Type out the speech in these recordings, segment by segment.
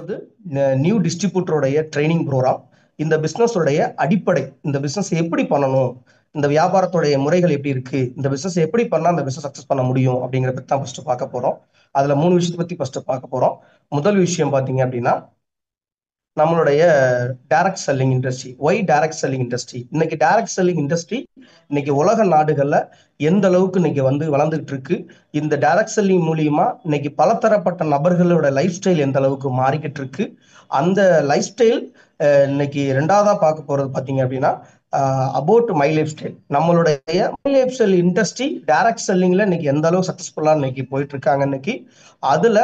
என்பது new டிஸ்ட்ரிபியூட்டருடைய training program. இந்த பிஸ்னஸோடைய அடிப்படை, இந்த பிஸ்னஸ் எப்படி பண்ணணும், இந்த வியாபாரத்துடைய முறைகள் எப்படி இருக்கு, இந்த பிஸ்னஸ் எப்படி பண்ணா அந்த பிஸ்னஸ் சக்சஸ் பண்ண முடியும் அப்படிங்கிறத பத்தி தான் ஃபர்ஸ்ட் பார்க்க போறோம். அதுல 3 விஷயத்தை பத்தி ஃபர்ஸ்ட் பார்க்க போறோம். முதல் விஷயம் பாத்தீங்க அப்படின்னா நம்மளுடைய direct selling industry. Why direct selling industry? இன்னைக்கு டைரக்ட் செல்லிங் இண்டஸ்ட்ரி இன்னைக்கு உலக நாடுகள்ல எந்த அளவுக்கு இன்னைக்கு வளர்ந்துட்டு இருக்கு, இந்த டைரக்ட் செல்லிங் மூலியமா இன்னைக்கு பலதரப்பட்ட நபர்களோட லைஃப் ஸ்டைல் எந்த அளவுக்கு மாறிக்கிட்டு இருக்கு, அந்த லைஃப் ஸ்டைல் இன்னைக்கு ரெண்டாவதா பார்க்க போறது பாத்தீங்க அப்படின்னா அபவுட் மை லைஃப் ஸ்டைல். நம்மளுடைய my lifestyle industry direct செல்லிங்ல இன்னைக்கு எந்த அளவுக்கு சக்சஸ்ஃபுல்லா இன்னைக்கு போயிட்டு இருக்காங்க. இன்னைக்கு அதுல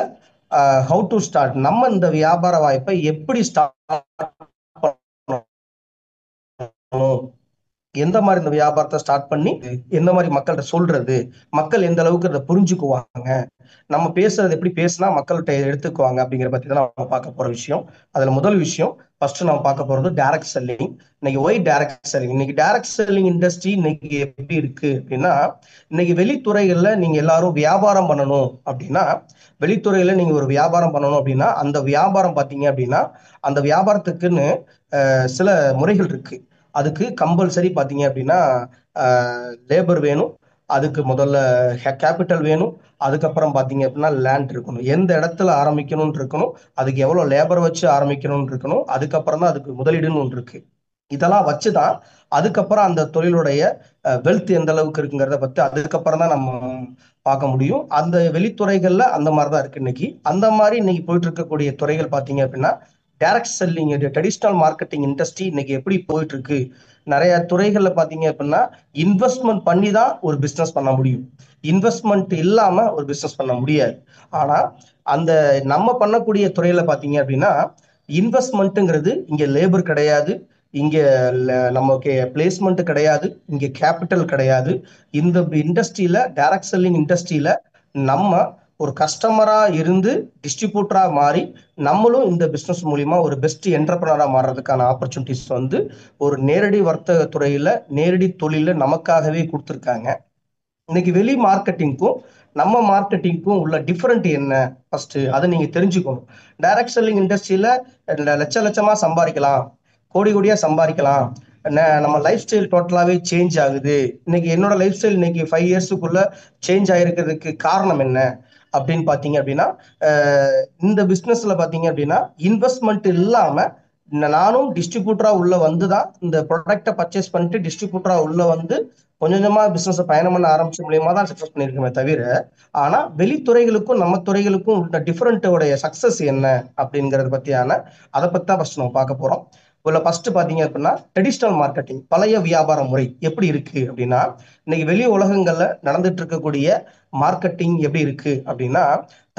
ஹவு டு ஸ்டார்ட், நம்ம இந்த வியாபார வாய்ப்பை எப்படி ஸ்டார்ட் பண்ணணும், எந்த மாதிரி இந்த வியாபாரத்தை ஸ்டார்ட் பண்ணி எந்த மாதிரி மக்கள்கிட்ட சொல்றது, மக்கள் எந்த அளவுக்கு அதை புரிஞ்சுக்குவாங்க, நம்ம பேசுறது எப்படி பேசினா மக்கள்கிட்ட எடுத்துக்குவாங்க அப்படிங்கிற பத்தி தான் நம்ம பார்க்க போற விஷயம். அதுல முதல் விஷயம் ஃபர்ஸ்ட் நம்ம பார்க்க போறது டைரக்ட் செல்லிங். இன்னைக்கு ஒய் டைரக்ட் செல்லிங்? இன்னைக்கு டைரக்ட் செல்லிங் இண்டஸ்ட்ரி இன்னைக்கு எப்படி இருக்கு அப்படின்னா, இன்னைக்கு வெளித்துறைகள்ல நீங்க எல்லாரும் வியாபாரம் பண்ணணும் அப்படின்னா, வெளித்துறையில நீங்க ஒரு வியாபாரம் பண்ணணும் அப்படின்னா அந்த வியாபாரம் பாத்தீங்க அப்படின்னா அந்த வியாபாரத்துக்குன்னு சில முறைகள் இருக்கு. அதுக்கு கம்பல்சரி பாத்தீங்க அப்படின்னா லேபர் வேணும், அதுக்கு முதல்ல கேபிட்டல் வேணும், அதுக்கப்புறம் பாத்தீங்க அப்படின்னா லேண்ட் இருக்கணும், எந்த இடத்துல ஆரம்பிக்கணும்னு இருக்கணும், அதுக்கு எவ்வளவு லேபர் வச்சு ஆரம்பிக்கணும்னு இருக்கணும், அதுக்கப்புறம் தான் அதுக்கு முதலீடுன்னு ஒன்று இருக்கு. இதெல்லாம் வச்சுதான் அதுக்கப்புறம் அந்த தொழிலுடைய வெல்த் எந்த அளவுக்கு இருக்குங்கிறத பத்தி அதுக்கப்புறம் தான் நம்ம பார்க்க முடியும். அந்த வெளித்துறைகள்ல அந்த மாதிரிதான் இருக்கு. இன்னைக்கு அந்த மாதிரி இன்னைக்கு போயிட்டு இருக்கக்கூடிய துறைகள் பாத்தீங்க அப்படின்னா direct selling, traditional marketing industry இன்னைக்கு எப்படி போயிட்டு இருக்கு. நிறைய துறைகள்ல பாத்தீங்க அப்படின்னா இன்வெஸ்ட்மெண்ட் பண்ணி தான் ஒரு பிசினஸ் பண்ண முடியும், இன்வெஸ்ட்மெண்ட் இல்லாம ஒரு பிசினஸ் பண்ண முடியாது. ஆனா அந்த நம்ம பண்ணக்கூடிய துறையில பாத்தீங்க அப்படின்னா இன்வெஸ்ட்மெண்ட்டுங்கிறது இங்க லேபர் கிடையாது, இங்க நமக்கு பிளேஸ்மெண்ட் கிடையாது, இங்க கேபிட்டல் கிடையாது. இந்த இண்டஸ்ட்ரியில டைரக்ட் செல்லிங் இண்டஸ்ட்ரியில நம்ம ஒரு கஸ்டமரா இருந்து டிஸ்ட்ரிபியூட்டரா மாறி நம்மளும் இந்த பிசினஸ் மூலியமா ஒரு பெஸ்ட் என்டர்பிரனரா மாறுறதுக்கான ஆப்பர்ச்சுனிட்டிஸ் ஒரு நேரடி வர்த்தக துறையில நேரடி தொழில நமக்காகவே கொடுத்துருக்காங்க. இன்னைக்கு வெளி மார்க்கெட்டிங்க்கும் நம்ம மார்க்கெட்டிங்க்கும் உள்ள டிஃபரெண்ட் என்ன ஃபர்ஸ்ட் அதை நீங்க தெரிஞ்சுக்கணும். டைரக்ட் செல்லிங் இண்டஸ்ட்ரியில லட்ச லட்சமா சம்பாதிக்கலாம், கோடி கோடியா சம்பாதிக்கலாம், நம்ம லைஃப் ஸ்டைல் டோட்டலாவே சேஞ்ச் ஆகுது. இன்னைக்கு என்னோட லைஃப் ஸ்டைல் இன்னைக்கு 5 இயர்ஸுக்குள்ள சேஞ்ச் ஆயிருக்கிறதுக்கு காரணம் என்ன அப்படின்னு பாத்தீங்க அப்படின்னா இந்த பிசினஸ்ல பாத்தீங்க அப்படின்னா இன்வெஸ்ட்மெண்ட் இல்லாம நானும் டிஸ்ட்ரிபியூட்டரா உள்ள வந்துதான் இந்த ப்ராடக்டை பர்ச்சேஸ் பண்ணிட்டு டிஸ்ட்ரிபியூட்டரா உள்ள வந்து கொஞ்சம் கொஞ்சமா பிசினஸ் பயணம் பண்ண ஆரம்பிச்ச மூலியமா தான் சக்சஸ் பண்ணிருக்கோமே தவிர, ஆனா வெளித்துறைகளுக்கும் நம்ம துறைகளுக்கும் உள்ள டிஃபரெண்ட்டோடைய சக்சஸ் என்ன அப்படிங்கறத பத்தியான அதை பத்தி தான் ஃபர்ஸ்ட் நம்ம பார்க்க போறோம். இதுல ஃபர்ஸ்ட் பாத்தீங்க அப்படின்னா ட்ரெடிஷனல் மார்க்கெட்டிங், பழைய வியாபார முறை எப்படி இருக்கு அப்படின்னா, இன்னைக்கு வெளி உலகங்கள்ல நடந்துட்டு இருக்கக்கூடிய மார்க்கெட்டிங் எப்படி இருக்கு அப்படின்னா,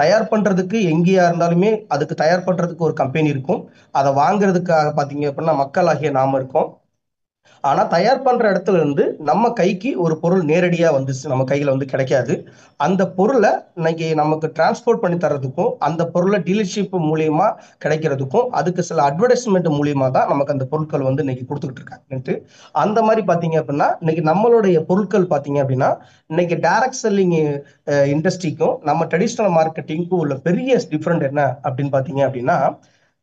தயார் பண்றதுக்கு எங்கேயா இருந்தாலுமே அதுக்கு தயார் பண்றதுக்கு ஒரு கம்பெனி இருக்கும், அதை வாங்குறதுக்காக பாத்தீங்க அப்படின்னா மக்களாகிய நாம இருக்கோம். ஆனா தயார் பண்ற இடத்துல இருந்து நம்ம கைக்கு ஒரு பொருள் நேரடியா வந்து நம்ம கையில வந்து கிடைக்காது. அந்த பொருளை இன்னைக்கு நமக்கு டிரான்ஸ்போர்ட் பண்ணி தர்றதுக்கும் அந்த பொருளை டீலர்ஷிப் மூலியமா கிடைக்கிறதுக்கும் அதுக்கு சில அட்வர்டைஸ்மெண்ட் மூலியமா தான் நமக்கு அந்த பொருட்கள் வந்து இன்னைக்கு கொடுத்துக்கிட்டு இருக்காங்க. அந்த மாதிரி பாத்தீங்க அப்படின்னா இன்னைக்கு நம்மளுடைய பொருட்கள் பாத்தீங்க அப்படின்னா இன்னைக்கு டைரக்ட் செல்லிங் இண்டஸ்ட்ரிக்கும் நம்ம ட்ரெடிஷனல் மார்க்கெட்டிங்க்கும் உள்ள பெரிய டிஃபரெண்ட் என்ன அப்படின்னு பாத்தீங்க அப்படின்னா,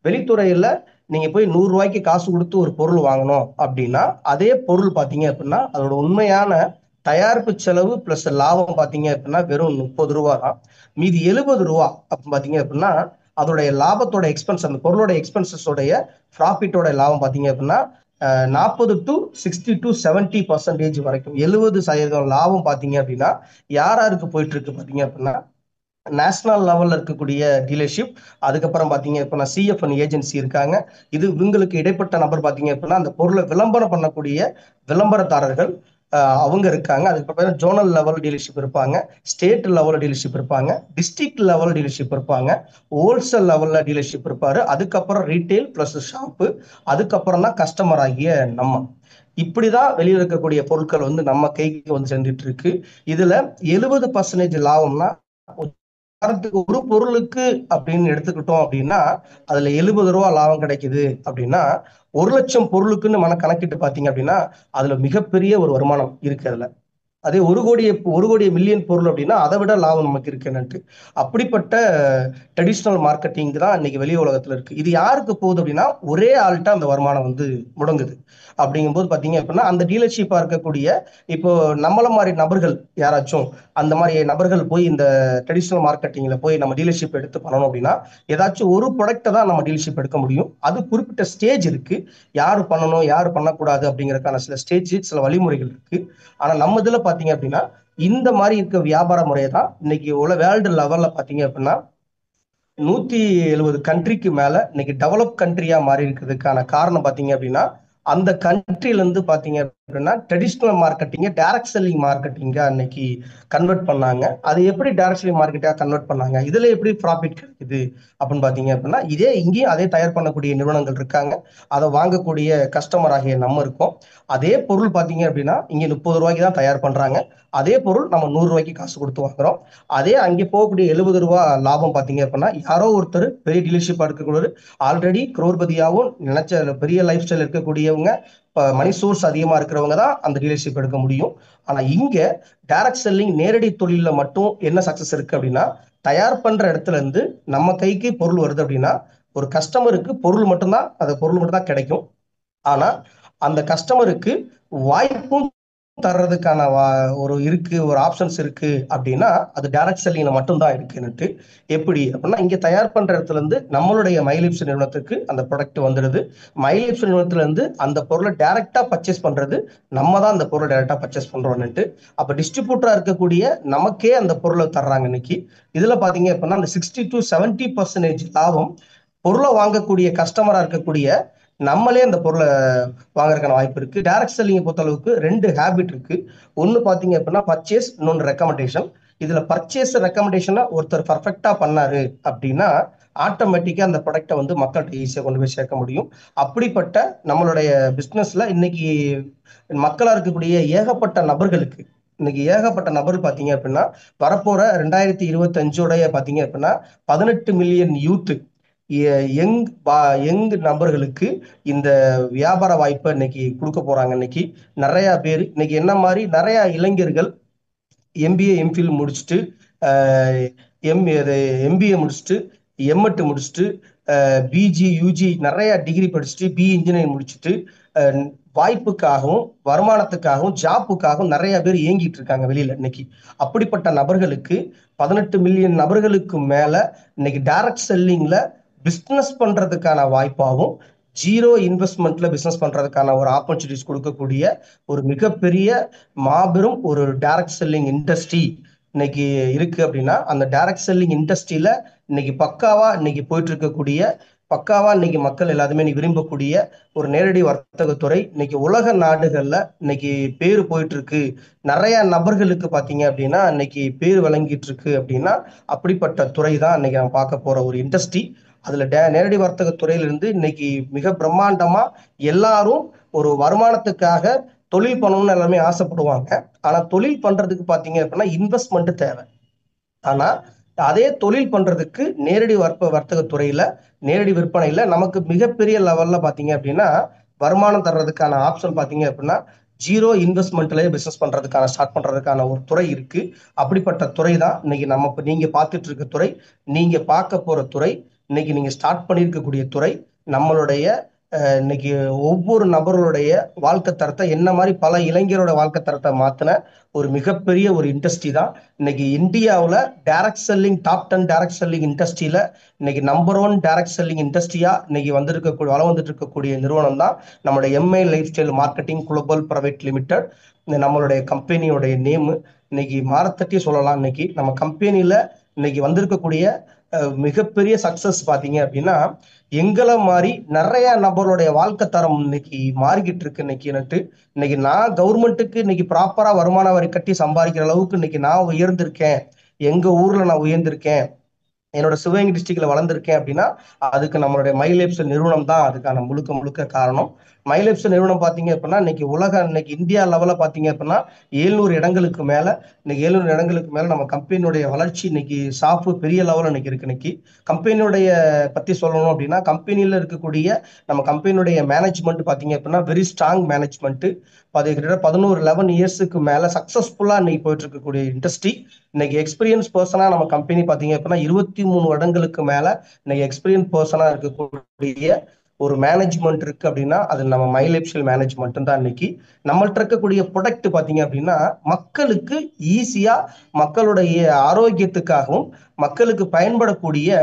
வெளித்துறையில நீங்க போய் 100 ரூபாய்க்கு காசு கொடுத்து ஒரு பொருள் வாங்கணும் அப்படின்னா அதே பொருள் பாத்தீங்க அப்படின்னா அதோட உண்மையான தயாரிப்பு செலவு பிளஸ் லாபம் பாத்தீங்க அப்படின்னா வெறும் 30 ரூபா தான். மீதி 70 ரூபா அப்படின்னு பாத்தீங்க அப்படின்னா அதோடைய லாபத்தோட எக்ஸ்பென்ஸ், அந்த பொருளோட எக்ஸ்பென்சஸோடைய ப்ராஃபிட்டோட லாபம் பாத்தீங்க அப்படின்னா 40 to 60 to 70% வரைக்கும் 70% லாபம் பாத்தீங்க அப்படின்னா யாருக்கு போயிட்டு இருக்கு பாத்தீங்க அப்படின்னா நேஷனல் லெவல்ல இருக்கக்கூடிய டீலர்ஷிப், அதுக்கப்புறம் பாத்தீங்க அப்படின்னா சிஎஃப்என் ஏஜென்சி இருக்காங்க. இது இவங்களுக்கு இடைப்பட்ட நபர் பாத்தீங்க அப்படின்னா அந்த பொருளை விளம்பரம் பண்ணக்கூடிய விளம்பரதாரர்கள் அவங்க இருக்காங்க. அதுக்கப்புறம் ஜோனல் லெவல் டீலர்ஷிப் இருப்பாங்க, ஸ்டேட் லெவல் டீலர்ஷிப் இருப்பாங்க, டிஸ்ட்ரிக்ட் லெவல் டீலர்ஷிப் இருப்பாங்க, ஹோல்சேல் லெவல்ல டீலர்ஷிப் இருப்பாரு, அதுக்கப்புறம் ரீட்டைல் பிளஸ் ஷாப்பு, அதுக்கப்புறம் தான் கஸ்டமர் ஆகிய நம்ம. இப்படிதான் வெளியில இருக்கக்கூடிய பொருட்கள் வந்து நம்ம கைக்கு வந்து செஞ்சுட்டு இருக்கு. இதுல 70% லாபம்னா ஒரு பொருளுக்கு அப்படின்னு எடுத்துக்கிட்டோம் அப்படின்னா அதுல 70 ரூபா லாபம் கிடைக்குது அப்படின்னா 1 லட்சம் பொருளுக்குன்னு கணக்கிட்டு பாத்தீங்க அப்படின்னா அதுல மிகப்பெரிய ஒரு வருமானம் இருக்கு அதுல. அதே ஒரு கோடி மில்லியன் பொருள் அப்படின்னா அதை விட லாபம் நமக்கு இருக்குன்னுட்டு. அப்படிப்பட்ட ட்ரெடிஷ்னல் மார்க்கெட்டிங் தான் இன்னைக்கு வெளி உலகத்துல இருக்கு. இது யாருக்கு போகுது அப்படின்னா ஒரே ஆள்கிட்ட அந்த வருமானம் வந்து முடங்குது. அப்படிங்கும்போது பாத்தீங்க அப்படின்னா அந்த டீலர்ஷிப்பா இருக்கக்கூடிய இப்போ நம்மள மாதிரி நபர்கள் யாராச்சும் அந்த மாதிரி நபர்கள் போய் இந்த ட்ரெடிஷ்னல் மார்க்கெட்டிங்ல போய் நம்ம டீலர்ஷிப் எடுத்து பண்ணணும் அப்படின்னா ஏதாச்சும் ஒரு ப்ராடக்ட்டை தான் நம்ம டீலர்ஷிப் எடுக்க முடியும். அது குறிப்பிட்ட ஸ்டேஜ் இருக்கு. யாரு பண்ணணும் யாரு பண்ணக்கூடாது அப்படிங்கறதுக்கான சில ஸ்டேஜ், சில வழிமுறைகள் இருக்கு. ஆனா நம்ம இதுல பாத்தீங்க அப்படின்னா இந்த மாதிரி இருக்க வியாபார முறையை தான் இன்னைக்கு உள்ள வேர்ல்டு லெவல்ல பாத்தீங்க அப்படின்னா 170 கண்ட்ரிக்கு மேல இன்னைக்கு டெவலப் கண்ட்ரியா மாறி இருக்கிறதுக்கான காரணம் பாத்தீங்க அப்படின்னா அந்த கண்ட்ரில இருந்து பாத்தீங்க அப்படின்னா ட்ரெடிஷ்னல் மார்க்கெட்டிங்க டைரக்ட் செல்லிங் மார்க்கெட்டிங்கா இன்னைக்கு கன்வெர்ட் பண்ணாங்க. அது எப்படி டைரக்ட் செல்லிங் மார்க்கெட்டா கன்வெர்ட் பண்ணாங்க, இதுல எப்படி ப்ராஃபிட் கிடைக்குது அப்படின்னு பாத்தீங்க அப்படின்னா இங்கேயும் அதே தயார் பண்ணக்கூடிய நிறுவனங்கள் இருக்காங்க. அதை வாங்கக்கூடிய கஸ்டமர் ஆகிய நம்ம இருக்கோம். அதே பொருள் பாத்தீங்க அப்படின்னா இங்க 30 ரூபாய்க்கு தான் தயார் பண்றாங்க. அதே பொருள் நம்ம 100 ரூபாய்க்கு காசு கொடுத்து வாங்குறோம். அதே அங்கே போகக்கூடிய 70 ரூபாய் லாபம் பாத்தீங்க அப்படின்னா யாரோ ஒருத்தர் பெரிய டீலர்ஷிப்பா இருக்கக்கூடிய ஆல்ரெடி குரோர்பதியாவும் நினைச்ச பெரிய லைஃப் ஸ்டைல் இருக்கக்கூடியவங்க, மணி சோர்ஸ் அதிகமா இருக்கிறவங்க தான் அந்த டீலர்ஷிப் எடுக்க முடியும். ஆனா இங்க டைரக்ட் செல்லிங் நேரடி தொழில மட்டும் என்ன சக்சஸ் இருக்கு அப்படின்னா தயார் பண்ற இடத்துல இருந்து நம்ம கைக்கு பொருள் வருது அப்படின்னா ஒரு கஸ்டமருக்கு பொருள் மட்டும் தான் கிடைக்கும். ஆனா அந்த கஸ்டமருக்கு வாய்ப்பும் தர்றதுக்கான ஒரு ஆப்ஷன்ஸ் இருக்கு அப்படின்னா அது டைரக்ட் செல்லிங்ல மட்டும்தான் இருக்குன்னுட்டு. எப்படி அப்படின்னா இங்க தயார் பண்ற இடத்துல இருந்து நம்மளுடைய மைலிப்ஸ் நிறுவனத்துக்கு அந்த ப்ராடக்ட் வந்துடுது. மைலிப்ஸ் நிறுவனத்துல இருந்து அந்த பொருளை டைரக்டா பர்ச்சேஸ் பண்றது நம்ம தான் அந்த பொருளை டைரக்டா பர்ச்சேஸ் பண்றோம்னுட்டு. அப்ப டிஸ்ட்ரிபியூட்டரா இருக்கக்கூடிய நமக்கே அந்த பொருளை தர்றாங்க இன்னைக்கு. இதுல பாத்தீங்க அப்படின்னா அந்த 60 to 70% லாபம் பொருளை வாங்கக்கூடிய கஸ்டமரா இருக்கக்கூடிய நம்மளே அந்த பொருளை வாங்குறதுக்கான வாய்ப்பு இருக்கு. டைரக்ட் செல்லிங்கை பொறுத்த அளவுக்கு 2 ஹேபிட் இருக்கு. ஒன்னு பாத்தீங்க அப்படின்னா பர்ச்சேஸ், இன்னொன்று ரெக்கமெண்டேஷன். இதுல பர்ச்சேஸ் ரெக்கமெண்டேஷனை ஒருத்தர் பர்ஃபெக்டா பண்ணாரு அப்படின்னா ஆட்டோமேட்டிக்கா அந்த ப்ராடக்ட்டை வந்து மக்கள்கிட்ட ஈஸியா கொண்டு போய் சேர்க்க முடியும். அப்படிப்பட்ட நம்மளுடைய பிசினஸ்ல இன்னைக்கு மக்களா இருக்கக்கூடிய ஏகப்பட்ட நபர்கள் பாத்தீங்க அப்படின்னா வரப்போற 2025 பாத்தீங்க அப்படின்னா 18 மில்லியன் யூத் யங் யங் நபர்களுக்கு இந்த வியாபார வாய்ப்பை இன்னைக்கு கொடுக்க போறாங்க. இன்னைக்கு நிறைய பேர் இன்னைக்கு என்ன மாதிரி நிறைய இளைஞர்கள் எம்பிஏ எம்ஃபில் முடிச்சுட்டு எம்பிஏ முடிச்சுட்டு எம்எட் முடிச்சுட்டு பிஜி யூஜி நிறைய டிகிரி படிச்சுட்டு இன்ஜினியரிங் முடிச்சுட்டு வாய்ப்புக்காகவும் வருமானத்துக்காகவும் ஜாப்புக்காகவும் நிறைய பேர் இயங்கிட்டு இருக்காங்க வெளியில இன்னைக்கு. அப்படிப்பட்ட நபர்களுக்கு 18 மில்லியன் நபர்களுக்கு மேல இன்னைக்கு டைரக்ட் செல்லிங்ல பிசினஸ் பண்றதுக்கான வாய்ப்பாகவும் ஜீரோ இன்வெஸ்ட்மெண்ட்ல பிசினஸ் பண்றதுக்கான ஒரு ஆப்பர்ச்சுனிட்டிஸ் கொடுக்கக்கூடிய ஒரு மிகப்பெரிய மாபெரும் ஒரு டைரக்ட் செல்லிங் இண்டஸ்ட்ரி இன்னைக்கு இருக்கு அப்படின்னா அந்த டைரக்ட் செல்லிங் இண்டஸ்ட்ரியில இன்னைக்கு பக்காவா இன்னைக்கு மக்கள் எல்லாருமே விரும்பக்கூடிய ஒரு நேரடி வர்த்தகத்துறை இன்னைக்கு உலக நாடுகள்ல இன்னைக்கு பேரு போயிட்டு இருக்கு. நிறைய நபர்களுக்கு பாத்தீங்க அப்படின்னா இன்னைக்கு பேர் வழங்கிட்டு இருக்கு அப்படின்னா அப்படிப்பட்ட துறை தான் இன்னைக்கு நம்ம பார்க்க போற ஒரு இண்டஸ்ட்ரி. அதுல நேரடி வர்த்தக துறையிலிருந்து இன்னைக்கு மிக பிரம்மாண்டமா எல்லாரும் ஒரு வருமானத்துக்காக தொழில் பண்ணணும்னு எல்லாமே ஆசைப்படுவாங்க. ஆனா தொழில் பண்றதுக்கு பாத்தீங்க அப்படின்னா இன்வெஸ்ட்மெண்ட் தேவை. ஆனா அதே தொழில் பண்றதுக்கு நேரடி வர்த்தக துறையில நேரடி விற்பனையில நமக்கு மிகப்பெரிய லெவல்ல பாத்தீங்க அப்படின்னா வருமானம் தர்றதுக்கான ஆப்ஷன் பாத்தீங்க அப்படின்னா ஜீரோ இன்வெஸ்ட்மெண்ட்லயே பிசினஸ் ஸ்டார்ட் பண்றதுக்கான ஒரு துறை இருக்கு. அப்படிப்பட்ட துறை தான் இன்னைக்கு நீங்க பார்த்துட்டு இருக்க துறை, நீங்க பார்க்க போற துறை, இன்னைக்கு நீங்க ஸ்டார்ட் பண்ணியிருக்கக்கூடிய துறை. நம்மளுடைய இன்னைக்கு ஒவ்வொரு நபர்களுடைய வாழ்க்கை தரத்தை என்ன மாதிரி பல இளைஞரோட வாழ்க்கை தரத்தை மாத்தின ஒரு மிகப்பெரிய ஒரு இண்டஸ்ட்ரி தான் இன்னைக்கு இந்தியாவில் டாப் 10 டைரக்ட் செல்லிங் இண்டஸ்ட்ரியில இன்னைக்கு நம்பர் 1 டைரக்ட் செல்லிங் இண்டஸ்ட்ரியா இன்னைக்கு வளம் வந்துட்டு இருக்கக்கூடிய நிறுவனம் தான் நம்மளுடைய Mi life style marketing global private limited. நம்மளுடைய கம்பெனியோடைய நேம் இன்னைக்கு மாறத்தட்டி சொல்லலாம். இன்னைக்கு நம்ம கம்பெனியில இன்னைக்கு வந்திருக்கக்கூடிய மிகப்பெரிய சக்சஸ் பாத்தீங்க அப்படின்னா எங்களை மாதிரி நிறைய நபர்களுடைய வாழ்க்கை தரம் இன்னைக்கு மாறிக்கிட்டு இருக்கு. இன்னைக்கு நான் கவர்மெண்ட்டுக்கு இன்னைக்கு ப்ராப்பரா வருமான வரி கட்டி சம்பாதிக்கிற அளவுக்கு இன்னைக்கு நான் உயர்ந்திருக்கேன். எங்க ஊர்ல நான் உயர்ந்திருக்கேன், என்னோட சிவகங்கை டிஸ்ட்ரிக்ட்ல வளர்ந்திருக்கேன் அப்படின்னா அதுக்கு நம்மளுடைய மைலேப்ஸ் நிறுவனம் தான் அதுக்கான முழுக்க முழுக்க காரணம். மைலேப்ஸ் நிறுவனம் பாத்தீங்க அப்படின்னா இன்னைக்கு இந்தியா லெவல்ல பாத்தீங்க அப்படின்னா 700 இடங்களுக்கு மேல, இன்னைக்கு 700 இடங்களுக்கு மேல நம்ம கம்பெனியுடைய வளர்ச்சி இன்னைக்கு ஷாப் பெரிய லெவல்ல இன்னைக்கு இருக்கு. இன்னைக்கு கம்பெனியுடைய பத்தி சொல்லணும் அப்படின்னா, கம்பெனியில இருக்கக்கூடிய நம்ம கம்பெனியுடைய மேனேஜ்மெண்ட் பாத்தீங்க அப்படின்னா வெரி ஸ்ட்ராங் மேனேஜ்மெண்ட். கிட்டத்தட்ட 11 இயர்ஸுக்கு மேல சக்சஸ்ஃபுல்லா இன்னைக்கு போயிட்டு இருக்கக்கூடிய இண்டஸ்ட்ரி. இன்னைக்கு எக்ஸ்பீரியன்ஸ் பர்சனா நம்ம கம்பெனி பாத்தீங்க அப்படின்னா 23 வருடங்களுக்கு மேல இன்னைக்கு எக்ஸ்பீரியன்ஸ் பர்சனா இருக்கக்கூடிய ஒரு மேனேஜ்மெண்ட் இருக்கு அப்படின்னா அது நம்ம மைலேப்ஷியல் மேனேஜ்மெண்ட் தான். இன்னைக்கு நம்மள்ட்ட இருக்கக்கூடிய ப்ராடக்ட் பாத்தீங்க அப்படின்னா மக்களுக்கு ஈஸியா, மக்களுடைய ஆரோக்கியத்துக்காகவும் மக்களுக்கு பயன்படக்கூடிய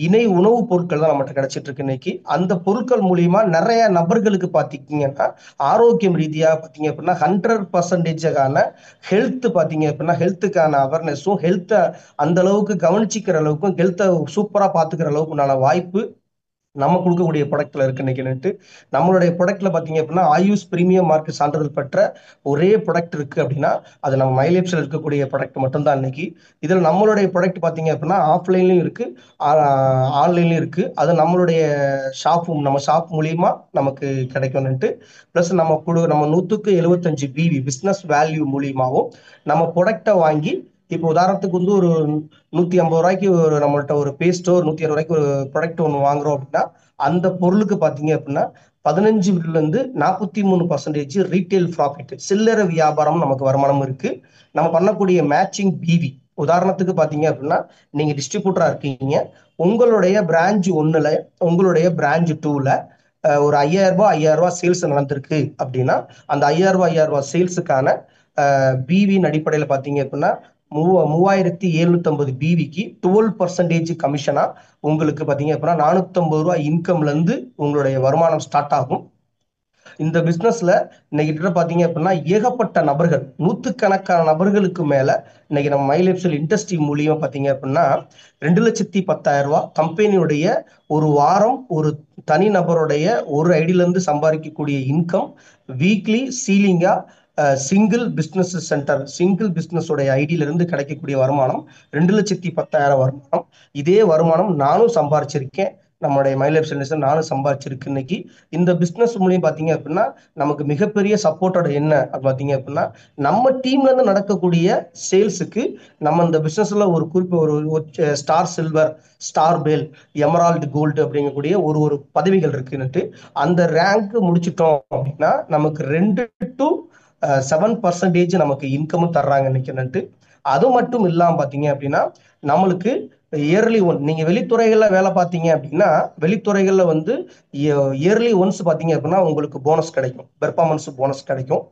இணை உணவுப் பொருட்கள் தான் நம்மகிட்ட கிடைச்சிட்டு இருக்கு. இன்னைக்கு அந்த பொருட்கள் மூலியமா நிறைய நபர்களுக்கு பாத்தீங்கன்னா ஆரோக்கியம் ரீதியா பாத்தீங்க அப்படின்னா 100%ஆன ஹெல்த் பாத்தீங்க அப்படின்னா ஹெல்த்துக்கான அவேர்னஸும் ஹெல்த்தை அந்த அளவுக்கு கவனிச்சிக்கிற அளவுக்கும் ஹெல்த்தை சூப்பரா பாத்துக்கிற அளவுக்குண்டான வாய்ப்பு நம்ம கொடுக்கக்கூடிய ப்ராடக்ட்ல இருக்கு. இன்னைக்கு நம்மளுடைய ப்ராடக்ட்ல பாத்தீங்க அப்படின்னா ஆயுஷ் பிரீமியம் மார்க் சான்றிதழ் பெற்ற ஒரே ப்ராடக்ட் இருக்கு அப்படின்னா அது நம்ம மைலேப்ஸ்ல இருக்கக்கூடிய ப்ராடக்ட் மட்டும்தான். இன்னைக்கு இதுல நம்மளுடைய ப்ராடக்ட் பாத்தீங்க அப்படின்னா ஆஃப்லைன்லயும் இருக்கு, ஆன்லைன்லயும் இருக்கு. அது நம்மளுடைய நம்ம ஷாப் மூலியமா நமக்கு கிடைக்கும்னுட்டு பிளஸ் நம்ம 100க்கு 75 பிவி பிசினஸ் வேல்யூ மூலியமாவும் நம்ம ப்ராடக்டை வாங்கி இப்போ உதாரணத்துக்கு வந்து ஒரு 150 ரூபாய்க்கு ஒரு நம்மள்ட்ட ஒரு பேஸ்டோ 160 ரூபாய்க்கு ஒரு ப்ராடக்ட் ஒன்று வாங்குறோம் அப்படின்னா அந்த பொருளுக்கு பாத்தீங்க அப்படின்னா 15 ரீட்டைல் ப்ராஃபிட் சில்லறை வியாபாரம் நமக்கு வருமானம் இருக்கு. நம்ம பண்ணக்கூடிய மேட்சிங் பிவி உதாரணத்துக்கு பாத்தீங்க அப்படின்னா நீங்க டிஸ்ட்ரிபியூட்டரா இருக்கீங்க, உங்களுடைய பிரான்ச் 1ல உங்களுடைய பிரான்ச் 2ல ஒரு 5000 ரூபாய் சேல்ஸ் நடந்திருக்கு அப்படின்னா அந்த 5000 ரூபாய் சேல்ஸுக்கான பிவியின் அடிப்படையில பாத்தீங்க அப்படின்னா 3750 பிவிக்கு 12% கமிஷனா உங்களுக்கு பாத்தீங்க அப்படின்னா 450 ரூபாய் இன்கம்ல இருந்து உங்களுடைய வருமானம் ஸ்டார்ட் ஆகும். இந்த பிசினஸ்ல இன்னைக்கு பாத்தீங்க அப்படின்னா ஏகப்பட்ட நபர்கள், நூத்துக்கணக்கான நபர்களுக்கு மேல இன்னைக்கு நம்ம மைலேப்ஷியல் இண்டஸ்ட்ரி மூலியமா பாத்தீங்க அப்படின்னா 2,10,000 ரூபாய் கம்பெனியுடைய ஒரு வாரம் ஒரு தனி நபருடைய ஒரு ஐடியில இருந்து சம்பாதிக்கக்கூடிய இன்கம் வீக்லி சீலிங்கா சிங்கிள் பிசினஸ் உடைய ஐடியில இருந்து கிடைக்கக்கூடிய வருமானம் 2,10,000 வருமானம். இதே வருமானம் நானும் சம்பாரிச்சிருக்கேன், நம்மளுடைய மைலேப்ஷியல் நானும் சம்பாதிச்சிருக்கு. இன்னைக்கு இந்த பிசினஸ் மூலியம் பாத்தீங்க அப்படின்னா நமக்கு மிகப்பெரிய சப்போர்ட்டோட என்ன பாத்தீங்க அப்படின்னா நம்ம டீம்ல இருந்து நடக்கக்கூடிய சேல்ஸுக்கு நம்ம இந்த பிசினஸ்ல ஒரு ஒரு ஸ்டார் சில்வர், ஸ்டார் பேல், எமரால்டு கோல்டு அப்படிங்கக்கூடிய ஒரு ஒரு பதவிகள் இருக்குன்னுட்டு அந்த ரேங்க் முடிச்சிட்டோம் அப்படின்னா நமக்கு 2 to 7% நமக்கு இன்கமும் தர்றாங்க இன்னைக்கு. அது மட்டும் இல்லாம பாத்தீங்க அப்படின்னா நம்மளுக்கு இயர்லி ஒன் நீங்க வெளித்துறைகள்ல வேலை பார்த்தீங்க அப்படின்னா வெளித்துறைகள்ல வந்து இயர்லி ஒன்ஸ் பாத்தீங்க அப்படின்னா உங்களுக்கு போனஸ் கிடைக்கும், பெர்ஃபார்மன்ஸ் போனஸ் கிடைக்கும்.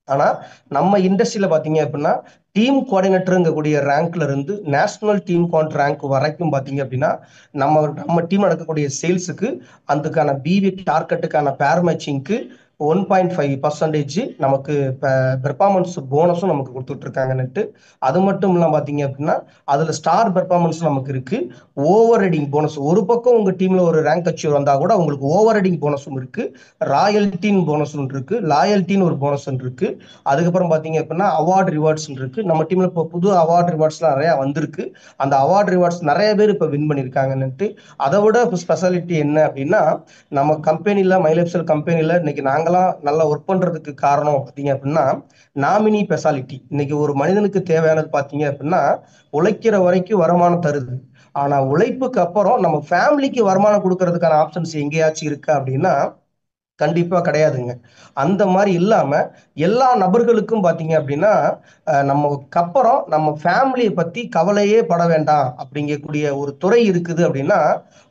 ஆனா நம்ம இண்டஸ்ட்ரியில பாத்தீங்க அப்படின்னா டீம் கோஆர்டினேட்டருங்கக்கூடிய ரேங்க்ல இருந்து நேஷனல் டீம் குவாட் ரேங்க் வரைக்கும் பாத்தீங்க அப்படின்னா நம்ம டீம் நடக்கக்கூடிய சேல்ஸுக்கு அதுக்கான பிவி டார்கெட்டுக்கான பேர் மேட்சிங்க்கு 1.5% நமக்கு பெர்ஃபார்மன்ஸ் போனஸும் நமக்கு கொடுத்துட்டு இருக்காங்கன்னுட்டு. அது மட்டும் இல்லாம பாத்தீங்க அப்படின்னா அதுல ஸ்டார் பெர்ஃபார்மன்ஸ் நமக்கு இருக்கு, ஓவர் ரைடிங் போனஸ் ஒரு பக்கம் உங்க டீம்ல ஒரு ரேங்க் அச்சீவ் வந்தா கூட உங்களுக்கு ஓவர் ரைடிங் போனஸும் இருக்கு, ராயல்டின்னு போனஸ் இருக்கு, லாயல்டின்னு ஒரு போனஸ் இருக்கு. அதுக்கப்புறம் பாத்தீங்க அப்படின்னா அவார்டு ரிவார்ட்ஸ் இருக்கு. நம்ம டீம்ல இப்போ புது அவார்டு ரிவார்ட்ஸ்லாம் நிறைய வந்திருக்கு. அந்த அவார்டு ரிவார்ட்ஸ் நிறைய பேர் இப்ப வின் பண்ணிருக்காங்கன்னுட்டு. அதை விட ஸ்பெஷாலிட்டி என்ன அப்படின்னா நம்ம கம்பெனில மைலேப்ஷியல் கம்பெனில இன்னைக்கு நாங்களாம் நல்லா ஒர்க் பண்றதுக்கு காரணம் பாத்தீங்க அப்படின்னா நாமினி ஸ்பெஷாலிட்டி. இன்னைக்கு ஒரு மனிதனுக்கு தேவையானது பாத்தீங்க அப்படின்னா உழைக்கிற வரைக்கும் வருமானம் தருது, ஆனா உழைப்புக்கு அப்புறம் நம்ம ஃபேமிலிக்கு வருமானம் கொடுக்கறதுக்கான ஆப்ஷன்ஸ் எங்கேயாச்சும் இருக்கா அப்படின்னா கண்டிப்பா கிடையாதுங்க. அந்த மாதிரி இல்லாம எல்லா நபர்களுக்கும் பாத்தீங்க அப்படின்னா நமக்கு அப்புறம் நம்ம ஃபேமிலியை பத்தி கவலையே பட வேண்டாம் அப்படிங்கக்கூடிய ஒரு துறை இருக்குது அப்படின்னா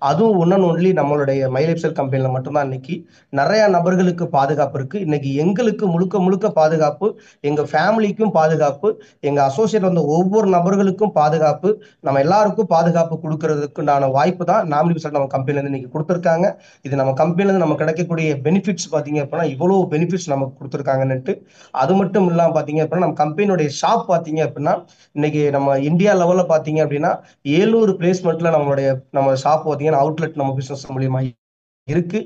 அதுவும் ஒன்லி நம்மளுடைய மைலேப்ஷியல் கம்பெனில மட்டும்தான். இன்னைக்கு நிறைய நபர்களுக்கு பாதுகாப்பு இருக்கு. இன்னைக்கு எங்களுக்கு முழுக்க முழுக்க பாதுகாப்பு, எங்க ஃபேமிலிக்கும் பாதுகாப்பு, எங்க அசோசியேட் வந்த ஒவ்வொரு நபர்களுக்கும் பாதுகாப்பு, நம்ம எல்லாருக்கும் பாதுகாப்பு கொடுக்கறதுக்குண்டான வாய்ப்பு தான் நாமினி நம்ம கம்பெனில இருந்து இன்னைக்கு கொடுத்துருக்காங்க. இது நம்ம கம்பெனில இருந்து நம்ம கிடைக்கக்கூடிய பெனிஃபிட்ஸ் பாத்தீங்க அப்படின்னா இவ்வளவு பெனிஃபிட்ஸ் நமக்கு கொடுத்துருக்காங்கன்னுட்டு. அது மட்டும் இல்லாம பாத்தீங்க அப்படின்னா நம்ம கம்பெனியோடைய ஷாப் பாத்தீங்க அப்படின்னா இன்னைக்கு நம்ம இந்தியா லெவல்ல பாத்தீங்க அப்படின்னா 700 பிளேஸ்மெண்ட்ல நம்ம ஷாப் பாத்தீங்கன்னா அவுட்லெட் நம்ம பிசினஸ் மூலியமா இருக்கு.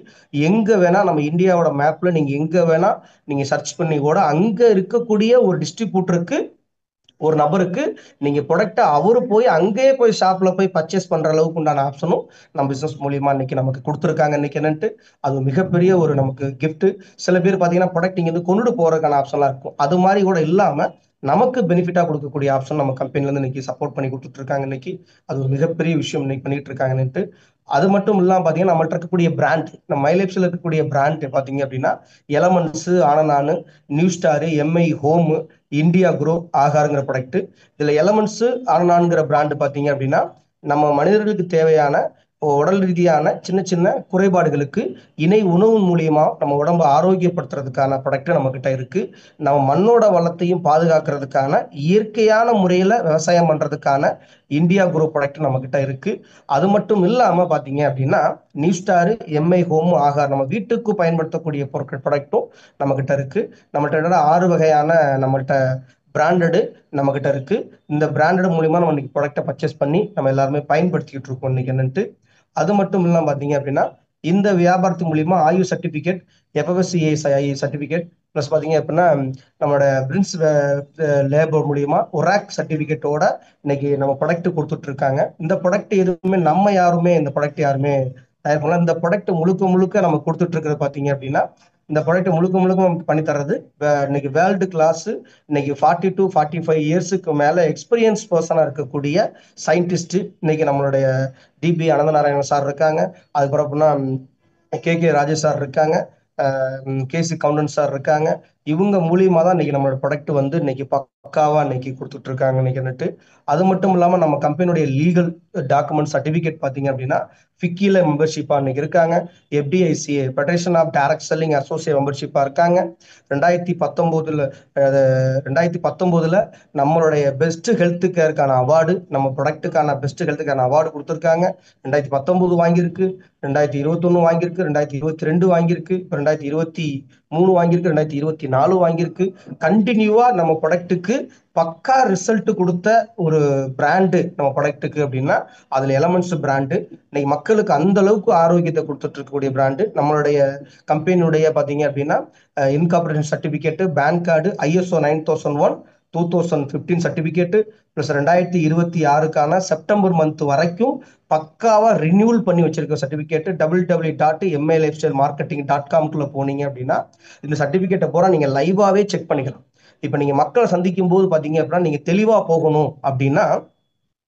எங்க வேணா நம்ம இந்தியாவோட மேப்ல நீங்க எங்க வேணா நீங்க சர்ச் பண்ணி கூட அங்க இருக்கக்கூடிய ஒரு டிஸ்ட்ரிபியூட்டருக்கு ஒரு நபருக்கு நீங்க ப்ராடக்ட்டை அவரு போய் அங்கேயே போய் ஷாப்ல போய் பர்ச்சேஸ் பண்ற அளவுக்கு உண்டான ஆப்ஷனும் நம்ம பிசினஸ் மூலியமா இன்னைக்கு நமக்கு கொடுத்துருக்காங்க. இன்னைக்கு என்னன்ட்டு அது மிகப்பெரிய ஒரு நமக்கு கிஃப்ட். சில பேர் பாத்தீங்கன்னா ப்ராடக்ட் இங்க இருந்து கொண்டுட்டு போறதுக்கான ஆப்ஷன்லாம் இருக்கும். அது மாதிரி கூட இல்லாம நமக்கு பெனிஃபிட்டா கொடுக்கக்கூடிய ஆப்ஷன் நம்ம கம்பெனில இருந்து இன்னைக்கு சப்போர்ட் பண்ணி கொடுத்துட்டு இருக்காங்க. இன்னைக்கு அது ஒரு மிகப்பெரிய விஷயம் இன்னைக்கு பண்ணிட்டு இருக்காங்கன்னுட்டு. அது மட்டும் இல்லாம பாத்தீங்கன்னா நம்மள்ட்ட இருக்கக்கூடிய பிராண்ட், நம்ம மைலைப்ஸ்ல இருக்கக்கூடிய பிராண்ட் பாத்தீங்க அப்படின்னா எலமெண்ட்ஸ், ஆனநானு, New Star, MI Home, India Grow, ஆகாருங்கிற ப்ராடக்ட். இதுல எலமெண்ட்ஸ், ஆனநான்கிற பிராண்ட் பாத்தீங்க அப்படின்னா நம்ம மனிதர்களுக்கு தேவையான உடல் ரீதியான சின்ன சின்ன குறைபாடுகளுக்கு இணை உணவு மூலியமா நம்ம உடம்பை ஆரோக்கியப்படுத்துறதுக்கான ப்ராடக்ட் நம்ம கிட்ட இருக்கு. நம்ம மண்ணோட வளத்தையும் பாதுகாக்கிறதுக்கான இயற்கையான முறையில விவசாயம் பண்றதுக்கான இந்தியா குரூப் ப்ராடக்ட் நம்ம கிட்ட இருக்கு. அது மட்டும் இல்லாம பாத்தீங்க அப்படின்னா நியூ ஸ்டார், எம்ஐ ஹோம், ஆகார் நம்ம வீட்டுக்கு பயன்படுத்தக்கூடிய பொருட்கள் ப்ராடக்ட்டும் நம்ம கிட்ட இருக்கு. நம்மகிட்ட 6 வகையான நம்மகிட்ட பிராண்டடு நம்ம கிட்ட இருக்கு. இந்த பிராண்டட் மூலியமா நம்ம இன்னைக்கு ப்ராடக்ட்டை பர்ச்சேஸ் பண்ணி நம்ம எல்லாருமே பயன்படுத்திக்கிட்டு இருக்கோம் இன்னைக்கு என்னன்ட்டு. அது மட்டும் இல்லாம பாத்தீங்க அப்படின்னா இந்த வியாபாரத்து மூலியமா ஆயு சர்டிபிகேட், எஃப்எஸ்சிஐ சர்டிபிகேட், பிளஸ் பாத்தீங்க அப்படின்னா நம்மளோட பிரின்ஸ் லேபர் மூலியமா ஒராக் சர்டிபிகேட்டோட இன்னைக்கு நம்ம ப்ராடக்ட் கொடுத்துட்டு இருக்காங்க. இந்த ப்ராடக்ட் எதுவுமே நம்ம யாருமே இந்த ப்ராடக்ட் யாருமே தயார் பண்ணலாம். இந்த ப்ராடக்ட் முழுக்க முழுக்க நம்ம கொடுத்துட்டு இருக்கிறது பாத்தீங்க அப்படின்னா இந்த ப்ராடக்ட் முழுக்க முழுக்க நமக்கு பண்ணி தர்றது இன்னைக்கு வேர்ல்டு கிளாஸ், இன்னைக்கு 40 to 45 இயர்ஸுக்கு மேல எக்ஸ்பீரியன்ஸ் பர்சனா இருக்கக்கூடிய சயின்டிஸ்ட் இன்னைக்கு நம்மளுடைய டிபி அனந்தநாராயணன் சார் இருக்காங்க. அதுக்கப்புறம் கே ராஜேஷ் சார் இருக்காங்க. கேசி கவுண்டன் சார் இருக்காங்க. இவங்க மூலியமா தான் இன்னைக்கு நம்மளோட ப்ராடக்ட் வந்து இன்னைக்கு பக்காவா இன்னைக்கு கொடுத்துட்டு இருக்காங்க இன்னைக்கு. அது மட்டும் இல்லாம நம்ம கம்பெனியுடைய லீகல் டாக்குமெண்ட் சர்டிபிகேட் பாத்தீங்க அப்படின்னா ஃபிக்கில மெம்பர்ஷிப்பா இன்னைக்கு இருக்காங்க. FDICA federation of direct selling associate மெம்பர்ஷிப்பா இருக்காங்க. 2019ல நம்மளுடைய பெஸ்ட் ஹெல்த் கேருக்கான அவார்டு, நம்ம ப்ராடக்ட்டுக்கான பெஸ்ட் ஹெல்த்துக்கான அவார்டு கொடுத்துருக்காங்க. 2019 வாங்கியிருக்கு, 2021 வாங்கியிருக்கு, 2022 வாங்கியிருக்கு, இப்போ 2023 வாங்கியிருக்கு, 2024 வாங்கியிருக்கு. கண்டினியூவா நம்ம ப்ராடக்ட்டுக்கு பக்கா ரிசல்ட் கொடுத்த ஒரு பிராண்டு நம்ம ப்ராடக்ட்டுக்கு அப்படின்னா அதுல எலமெண்ட்ஸ் பிராண்டு இன்னைக்கு மக்களுக்கு அந்த அளவுக்கு ஆரோக்கியத்தை கொடுத்துட்டு இருக்கக்கூடிய பிராண்டு. நம்மளுடைய கம்பெனியுடைய பாத்தீங்க அப்படின்னா incorporation certificate, PAN card, ISO 9001 2015 certificate, plus 2026க்கான செப்டம்பர் மந்த் வரைக்கும் பக்காவா ரினியூவல் பண்ணி வச்சிருக்க சர்டிபிகேட். www.milifestylemarketing.com போனீங்க அப்படின்னா இந்த சர்டிபிகேட்டை பூரா நீங்க லைவாவே செக் பண்ணிக்கலாம். இப்ப நீங்க மக்களை சந்திக்கும் போது பாத்தீங்க அப்படின்னா நீங்க தெளிவா போகணும் அப்படின்னா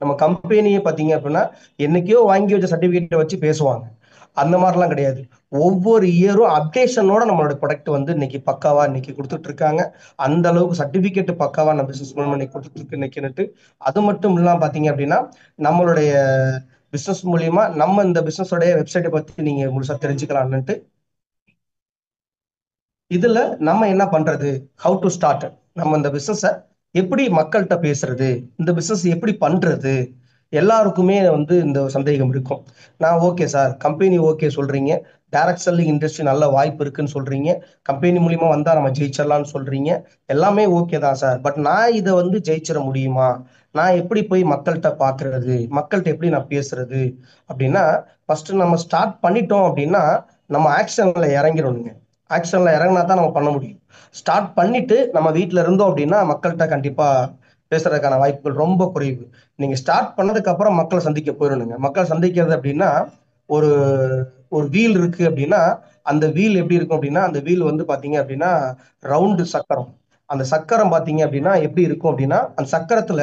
நம்ம கம்பெனியை பாத்தீங்க அப்படின்னா என்னைக்கோ வாங்கி வச்ச சர்டிபிகேட்டை வச்சு பேசுவாங்க. அந்த மாதிரிலாம் கிடையாது. ஒவ்வொரு இயரும் அப்டேஷனோட நம்மளோட ப்ராடக்ட் வந்து இன்னைக்கு பக்காவா இன்னைக்கு கொடுத்துட்டு இருக்காங்க. அந்த அளவுக்கு சர்டிபிகேட் பக்காவா நம்ம பிசினஸ் மூலமா இன்னைக்கு கொடுத்துட்டு இருக்கு இன்னைக்கு. அது மட்டும் இல்லாம பாத்தீங்க அப்படின்னா நம்மளுடைய பிசினஸ் மூலியமா நம்ம இந்த பிசினஸோடைய வெப்சைட்டை பத்தி நீங்க முழுசா தெரிஞ்சுக்கலாம்னுட்டு இதுல நம்ம என்ன பண்றது, ஹவு டு ஸ்டார்ட், நம்ம இந்த பிசினஸ எப்படி மக்கள்கிட்ட பேசுறது, இந்த பிசினஸ் எப்படி பண்றது, எல்லாருக்குமே வந்து இந்த சந்தேகம் இருக்கும். நான் ஓகே சார், கம்பெனி ஓகே சொல்றீங்க, டைரக்ட் செல்லிங் இண்டஸ்ட்ரி நல்ல வாய்ப்பு இருக்குன்னு சொல்றீங்க, கம்பெனி மூலியமா வந்தா நம்ம ஜெயிச்சிடலாம்னு சொல்றீங்க, எல்லாமே ஓகே தான் சார். பட் நான் இதை வந்து ஜெயிச்சிட முடியுமா, நான் எப்படி போய் மக்கள்கிட்ட பாக்குறது, மக்கள்கிட்ட எப்படி நான் பேசுறது அப்படின்னா ஃபர்ஸ்ட் நம்ம ஸ்டார்ட் பண்ணிட்டோம் அப்படின்னா நம்ம ஆக்ஷன்ல இறங்கிடணுங்க. ஆக்ஷன்ல இறங்கினா தான் நம்ம பண்ண முடியும். ஸ்டார்ட் பண்ணிட்டு நம்ம வீட்டுல இருந்தோம் அப்படின்னா மக்கள்கிட்ட கண்டிப்பா பேசுறதுக்கான வாய்ப்புகள் ரொம்ப குறைவு. நீங்க ஸ்டார்ட் பண்ணதுக்கு அப்புறம் மக்களை சந்திக்க போயிடணுங்க. மக்களை சந்திக்கிறது அப்படின்னா ஒரு ஒரு வீல் இருக்கு அப்படின்னா அந்த வீல் எப்படி இருக்கும் அப்படின்னா அந்த வீல் வந்து பாத்தீங்க அப்படின்னா ரவுண்டு சக்கரம். அந்த சக்கரம் பாத்தீங்க அப்படின்னா எப்படி இருக்கும் அப்படின்னா அந்த சக்கரத்துல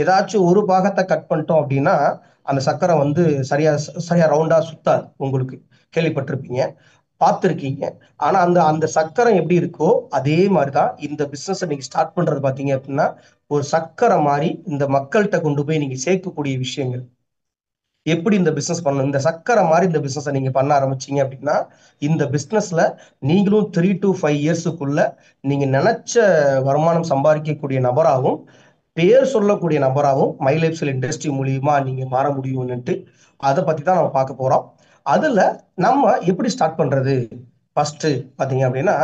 ஏதாச்சும் ஒரு பாகத்தை கட் பண்ணிட்டோம் அப்படின்னா அந்த சக்கரம் வந்து சரியா சரியா ரவுண்டா சுத்தாது. உங்களுக்கு கேள்விப்பட்டிருப்பீங்க, பார்த்துருக்கீங்க. ஆனா அந்த அந்த சக்கரம் எப்படி இருக்கோ அதே மாதிரிதான் இந்த பிசினஸ் நீங்க ஸ்டார்ட் பண்றது பாத்தீங்க அப்படின்னா ஒரு சக்கரம் மாதிரி இந்த மக்கள்கிட்ட கொண்டு போய் நீங்க சேர்க்கக்கூடிய விஷயங்கள். எப்படி இந்த பிசினஸ் பண்ணணும், இந்த சக்கரை மாதிரி இந்த பிசினஸ் நீங்க பண்ண ஆரம்பிச்சீங்க அப்படின்னா இந்த பிசினஸ்ல நீங்களும் 3 to 5 இயர்ஸுக்குள்ள நீங்க நினைச்ச வருமானம் சம்பாதிக்கக்கூடிய நபராகவும் பேர் சொல்லக்கூடிய நபராகவும் மை லைஃப் ஸ்டைல் இண்டஸ்ட்ரி மூலியமா நீங்க மாற முடியும்னுட்டு அதை பத்தி தான் நம்ம பார்க்க போறோம். அதுல நம்ம எப்படி ஸ்டார்ட் பண்றது, ஃபர்ஸ்ட் பாத்தீங்க அப்படின்னா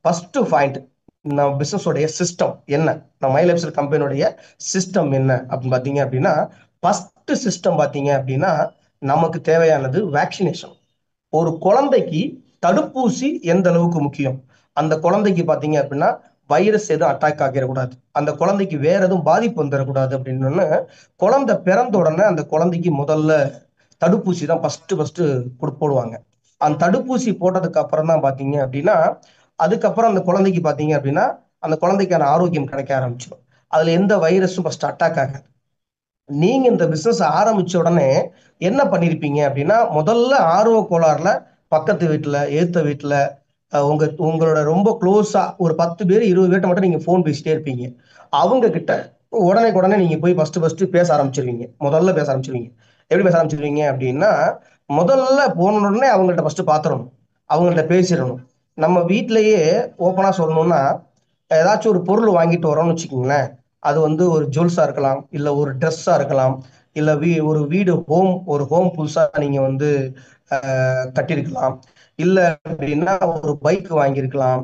ஃபர்ஸ்ட் பாயிண்ட் நம்ம பிசினஸோடைய சிஸ்டம் என்ன, நம்ம மை லைஃப் ஸ்டைல் கம்பெனியோடைய சிஸ்டம் என்ன அப்படின்னு பாத்தீங்க அப்படின்னா ஃபர்ஸ்ட் சிஸ்டம் பாத்தீங்க அப்படின்னா நமக்கு தேவையானது வேக்சினேஷன். ஒரு குழந்தைக்கு தடுப்பூசி எந்த அளவுக்கு முக்கியம், அந்த குழந்தைக்கு பாத்தீங்க அப்படின்னா வைரஸ் எதுவும் அட்டாக் ஆகிடக்கூடாது, அந்த குழந்தைக்கு வேற எதுவும் பாதிப்பு வந்துடக்கூடாது அப்படின்னு குழந்தை பிறந்த உடனே அந்த குழந்தைக்கு முதல்ல தடுப்பூசி தான் ஃபர்ஸ்ட் போடுவாங்க. அந்த தடுப்பூசி போட்டதுக்கு அப்புறம் தான் பாத்தீங்க அப்படின்னா, அதுக்கப்புறம் அந்த குழந்தைக்கு பாத்தீங்க அப்படின்னா அந்த குழந்தைக்கான ஆரோக்கியம் கிடைக்க ஆரம்பிச்சிடும். அதுல எந்த வைரஸும் ஃபர்ஸ்ட் அட்டாக் ஆகாது. நீங்க இந்த பிசினஸ் ஆரம்பிச்ச உடனே என்ன பண்ணிருப்பீங்க அப்படின்னா, முதல்ல ஆர்வ கோளாறுல பக்கத்து வீட்டுல, எதிர்த்த வீட்டுல, உங்களோட ரொம்ப க்ளோஸா ஒரு 10 பேர் 20 பேர்ட்ட மட்டும் நீங்க போன் பேசிட்டே இருப்பீங்க. அவங்க கிட்ட உடனே நீங்க போய் ஃபர்ஸ்ட் பேச ஆரம்பிச்சிருவீங்க. முதல்ல பேச ஆரம்பிச்சிருவீங்க. எப்படி பேச ஆரம்பிச்சிருவீங்க அப்படின்னா, முதல்ல போன உடனே அவங்கள்ட்ட ஃபர்ஸ்ட் பாத்துறணும், அவங்கள்ட்ட பேசிடணும். நம்ம வீட்டிலேயே ஓப்பனா சொல்லணும்னா, ஏதாச்சும் ஒரு பொருள் வாங்கிட்டு வரோம்னு வச்சுக்கோங்களேன். அது ஒரு ஜுவல்ஸா இருக்கலாம், இல்ல ஒரு ட்ரெஸ்ஸா இருக்கலாம், இல்ல ஒரு வீடு ஒரு ஹோம் புதுசா நீங்க கட்டியிருக்கலாம், இல்ல அப்படின்னா ஒரு பைக் வாங்கியிருக்கலாம்,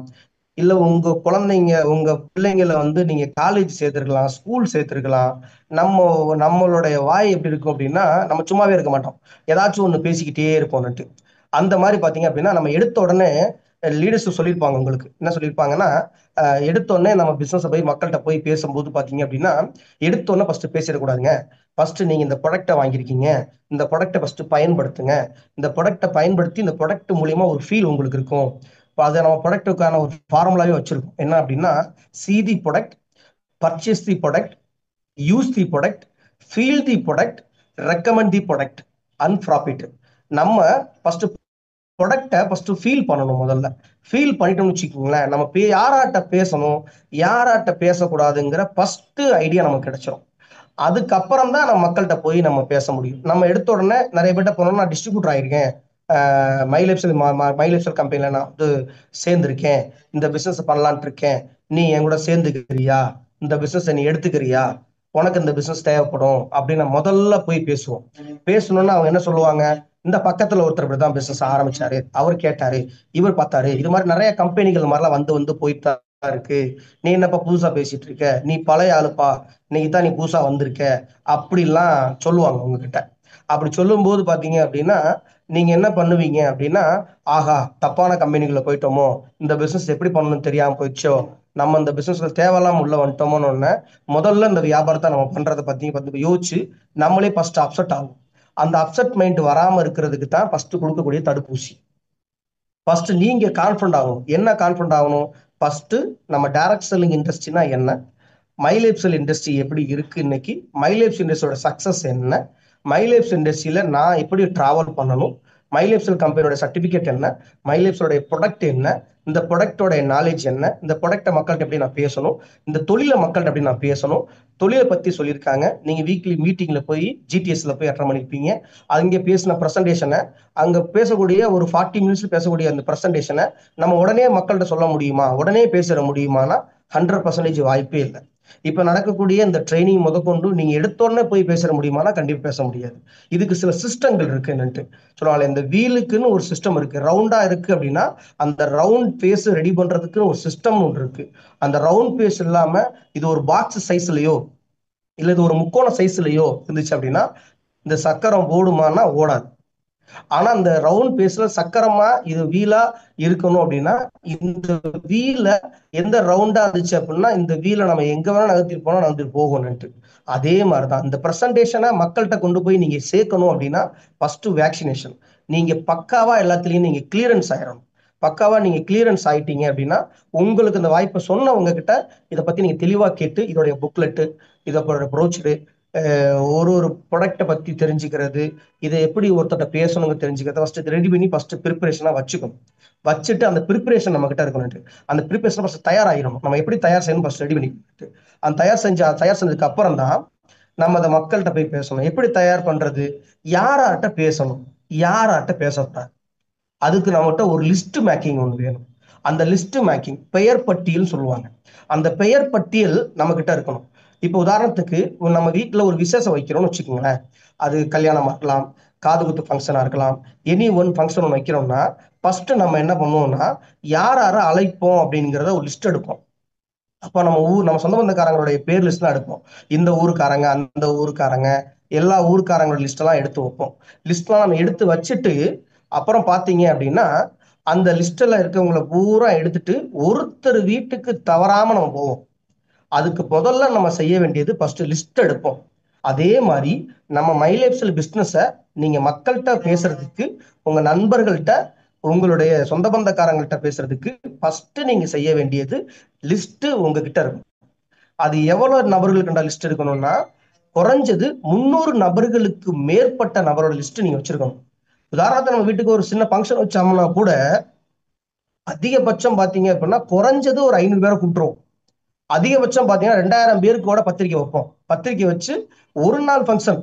இல்ல உங்க குழந்தைங்க உங்க பிள்ளைங்களை நீங்க காலேஜ் சேர்த்திருக்கலாம், ஸ்கூல் சேர்த்திருக்கலாம். நம்மளுடைய வாய் எப்படி இருக்கும் அப்படின்னா, நம்ம சும்மாவே இருக்க மாட்டோம், ஏதாச்சும் ஒண்ணு பேசிக்கிட்டே இருப்போம்னுட்டு. அந்த மாதிரி பாத்தீங்க அப்படின்னா நம்ம எடுத்த உடனே லீடர்ஸ் சொல்லியிருப்பாங்க. உங்களுக்கு என்ன சொல்லியிருப்பாங்கன்னா, எடுத்த உடனே நம்ம பிசினஸ் போய் மக்கள்கிட்ட போய் பேசும்போது பாத்தீங்க அப்படின்னா, எடுத்த உடனே ஃபர்ஸ்ட் பேசிடக்கூடாதுங்க. ஃபர்ஸ்ட் நீங்க இந்த ப்ராடக்ட்டை வாங்கியிருக்கீங்க, இந்த ப்ராடக்ட்டை ஃபர்ஸ்ட் பயன்படுத்துங்க. இந்த ப்ராடக்ட்டை பயன்படுத்தி இந்த ப்ராடக்ட் மூலியமா ஒரு ஃபீல் உங்களுக்கு இருக்கும். இப்போ அதை நம்ம ப்ராடக்ட்டுக்கான ஒரு ஃபார்முலாவே வச்சிருக்கோம். என்ன அப்படின்னா, see the product, purchase the product, use the product, feel the product, recommend the product, and profit. நம்ம ஃபர்ஸ்ட் ப்ராடக்ட்டை ஃபர்ஸ்ட் ஃபீல் பண்ணணும். முதல்ல ஃபீல் பண்ணிட்டோம்னு வச்சுக்கோங்களேன், நம்ம யாராட்ட பேசணும், யாராட்ட பேசக்கூடாதுங்கிற ஃபர்ஸ்ட் ஐடியா நமக்கு கிடைச்சிடும். அதுக்கப்புறம் தான் நம்ம மக்கள்கிட்ட போய் நம்ம பேச முடியும். நம்ம எடுத்த உடனே நிறைய பேர்ட்ட போனோம்னா, நான் டிஸ்ட்ரிபியூட்டர் ஆயிருக்கேன், மைலேப்சல் கம்பெனில நான் சேர்ந்திருக்கேன், இந்த பிசினஸ் பண்ணலான்ட்டு இருக்கேன், நீ என் கூட சேர்ந்துக்கிறியா, இந்த பிசினஸ் நீ எடுத்துக்கிறியா, உனக்கு இந்த பிசினஸ் தேவைப்படும் அப்படின்னு முதல்ல போய் பேசுவோம். பேசணும்னா அவங்க என்ன சொல்லுவாங்க, இந்த பக்கத்துல ஒருத்தர் இப்படிதான் பிசினஸ் ஆரம்பிச்சாரு, அவர் கேட்டாரு, இவர் பார்த்தாரு, இது மாதிரி நிறைய கம்பெனிகள் மாதிரிலாம் வந்து போயிட்டு தான் இருக்கு, நீ என்னப்பா புதுசா பேசிட்டு இருக்க, நீ பழைய ஆளுப்பா, இன்னைக்கு தான் நீ புதுசா வந்திருக்க, அப்படிலாம் சொல்லுவாங்க உங்ககிட்ட. அப்படி சொல்லும் போது பாத்தீங்க அப்படின்னா, நீங்க என்ன பண்ணுவீங்க அப்படின்னா, ஆஹா தப்பான கம்பெனிக்குள்ள போயிட்டோமோ, இந்த பிசினஸ் எப்படி பண்ணணும்னு தெரியாம போயிடுச்சோ, நம்ம இந்த பிசினஸ்ல தேவையில்லாம உள்ள வந்துட்டோமோன்னு ஒண்ணு முதல்ல இந்த வியாபாரத்தை நம்ம பண்றதை பத்தி யோசிச்சு நம்மளே ஃபர்ஸ்ட் அப்செட் ஆகும். அந்த அப்செட் மைண்ட் வராம இருக்கிறதுக்கு தான் ஃபர்ஸ்ட் கொடுக்கக்கூடிய தடுப்பூசி. ஃபர்ஸ்ட் நீங்க கான்ஃபிடன்ட் ஆகணும். என்ன கான்ஃபிடன்ட் ஆகணும்? ஃபர்ஸ்ட் நம்ம டைரக்ட் செல்லிங் இண்டஸ்ட்ரினா என்ன, மைலேப்சல் இண்டஸ்ட்ரி எப்படி இருக்கு இன்னைக்கு, மைலேப்ஸ் இண்டஸ்ட்ரியோட சக்சஸ் என்ன, மைலேப்ஸ் இண்டஸ்ட்ரியில நான் எப்படி டிராவல் பண்ணணும், மைலேப்சல் கம்பெனியோட சர்டிபிகேட் என்ன, மைலேப்ஸோட ப்ராடக்ட் என்ன, இந்த ப்ராடக்டோட நாலேஜ் என்ன, இந்த ப்ராடக்ட்டை மக்கள்கிட்ட எப்படி நான் பேசணும், இந்த தொழிலை மக்கள்கிட்ட எப்படி நான் பேசணும், தொழிலை பத்தி சொல்லியிருக்காங்க. நீங்க வீக்லி மீட்டிங்ல போய் ஜிடிஎஸ்ல போய் அட்டன் பண்ணிருப்பீங்க. அங்கே பேசின ப்ரெசன்டேஷனை, அங்க பேசக்கூடிய ஒரு 40 மினிட்ஸ் பேசக்கூடிய அந்த ப்ரெசன்டேஷனை நம்ம உடனே மக்கள்கிட்ட சொல்ல முடியுமா, உடனே பேசிட முடியுமானா 100% வாய்ப்பே இல்லை. இப்ப நடக்கக்கூடிய இந்த ட்ரைனிங் முதற்கொண்டு நீங்க எடுத்தோடனே போய் பேச முடியுமானா கண்டிப்பா பேச முடியாது. இதுக்கு சில சிஸ்டங்கள் இருக்கு என்னன்ட்டு சொல்லுவாங்க. இந்த வீலுக்குன்னு ஒரு சிஸ்டம் இருக்கு, ரவுண்டா இருக்கு அப்படின்னா அந்த ரவுண்ட் பேஸ் ரெடி பண்றதுக்கு ஒரு சிஸ்டம் ஒன்று இருக்கு. அந்த ரவுண்ட் பேஸ் இல்லாம இது ஒரு பாக்ஸ் சைஸ்லயோ இல்ல இது ஒரு முக்கோண சைஸ்லயோ இருந்துச்சு அப்படின்னா இந்த சக்கரம் ஓடுமானா ஓடாது. ஆனா இந்த ரவுண்ட் பேஸ்ல சக்கரமா இது வீலா இருக்கணும் அப்படின்னா இந்த வீல எந்த ரவுண்டா இருந்துச்சு அப்படின்னா இந்த வீல நம்ம எங்க வேணா நகர்த்திட்டு போனா நகர்த்திட்டு போகணும்ட்டு. அதே மாதிரிதான் இந்த பிரசன்டேஷனை மக்கள்கிட்ட கொண்டு போய் நீங்க சேர்க்கணும் அப்படின்னா ஃபர்ஸ்ட் வேக்சினேஷன். நீங்க பக்காவா எல்லாத்துலயும் நீங்க கிளியரன்ஸ் ஆயிடணும். பக்காவா நீங்க கிளியரன்ஸ் ஆயிட்டீங்க அப்படின்னா உங்களுக்கு இந்த வாய்ப்பை சொன்னவங்க கிட்ட இதை பத்தி நீங்க தெளிவா கேட்டு இதோடைய புக்லெட்டு, இதோட ப்ரோச்சரு, ஒரு ஒரு ப்ராடக்டை பத்தி தெரிஞ்சுக்கிறது, இதை எப்படி ஒருத்தட்ட பேசணுங்க தெரிஞ்சுக்கிறத ஃபர்ஸ்ட் ரெடி பண்ணி ஃபர்ஸ்ட் ப்ரிப்பரேஷனா வச்சுக்கணும். வச்சுட்டு அந்த ப்ரிப்பரேஷன் நம்ம கிட்ட இருக்கணும். அந்த ப்ரிப்பரேஷன் ஃபர்ஸ்ட் தயாராகிடணும். நம்ம எப்படி தயார் செய்யணும் ஃபர்ஸ்ட் ரெடி பண்ணிட்டு அந்த தயார் செஞ்சதுக்கு அப்புறம் தான் நம்ம அதை மக்கள்கிட்ட போய் பேசணும். எப்படி தயார் பண்றது, யாராட்ட பேசணும், யாராட்ட பேசக்கூடாது, அதுக்கு நம்மகிட்ட ஒரு லிஸ்ட் மேக்கிங் ஒன்று வேணும். அந்த லிஸ்ட் மேக்கிங் பெயர் பட்டியல் சொல்லுவாங்க. அந்த பெயர் பட்டியல் நம்ம கிட்ட இருக்கணும். இப்போ உதாரணத்துக்கு நம்ம வீட்டுல ஒரு விசேஷம் வைக்கிறோம்னு வச்சுக்கோங்களேன், அது கல்யாணமா இருக்கலாம், காது குத்து ஃபங்க்ஷனா இருக்கலாம், எனி ஒன் ஃபங்க்ஷன் ஒன்று வைக்கிறோம்னா ஃபர்ஸ்ட் நம்ம என்ன பண்ணுவோம்னா யார் யாரை அழைப்போம் அப்படிங்கிறத ஒரு லிஸ்ட் எடுப்போம். அப்ப நம்ம சொந்த பந்தக்காரங்களுடைய பேர் லிஸ்ட் தான் எடுப்போம். இந்த ஊருக்காரங்க, அந்த ஊருக்காரங்க, எல்லா ஊருக்காரங்களோட லிஸ்ட் எல்லாம் எடுத்து வைப்போம். லிஸ்ட் எல்லாம் நம்ம எடுத்து வச்சுட்டு அப்புறம் பாத்தீங்க அப்படின்னா அந்த லிஸ்ட்ல இருக்கவங்களை பூரா எடுத்துட்டு ஒருத்தர் வீட்டுக்கு தவறாம நம்ம போவோம். அதுக்கு முதல்ல நம்ம செய்ய வேண்டியது ஃபர்ஸ்ட் லிஸ்ட் எடுப்போம். அதே மாதிரி நம்ம மை லைஃப் ஸ்டைல் பிசினஸை நீங்க மக்கள்கிட்ட பேசுறதுக்கு, உங்க நண்பர்கள்ட்ட, உங்களுடைய சொந்த பந்தக்காரங்கள்ட்ட பேசுறதுக்கு ஃபர்ஸ்ட் நீங்க செய்ய வேண்டியது லிஸ்ட் உங்ககிட்ட இருக்கும். அது எவ்வளவு நபர்களுக்கு லிஸ்ட் இருக்கணும்னா, குறைஞ்சது 300 நபர்களுக்கு மேற்பட்ட நபரோட லிஸ்ட் நீங்க வச்சிருக்கணும். உதாரணத்துக்கு நம்ம வீட்டுக்கு ஒரு சின்ன ஃபங்க்ஷன் வச்சோம்னா கூட அதிகபட்சம் பாத்தீங்க அப்படின்னா குறைஞ்சது ஒரு 500 பேரை கூப்பிட்டுருவோம். அதிகபட்சம் பாத்தீங்கன்னா 2000 பேருக்கு கூட பத்திரிக்கை வைப்போம். பத்திரிக்கை வச்சு ஒரு நாள் ஃபங்க்ஷன்,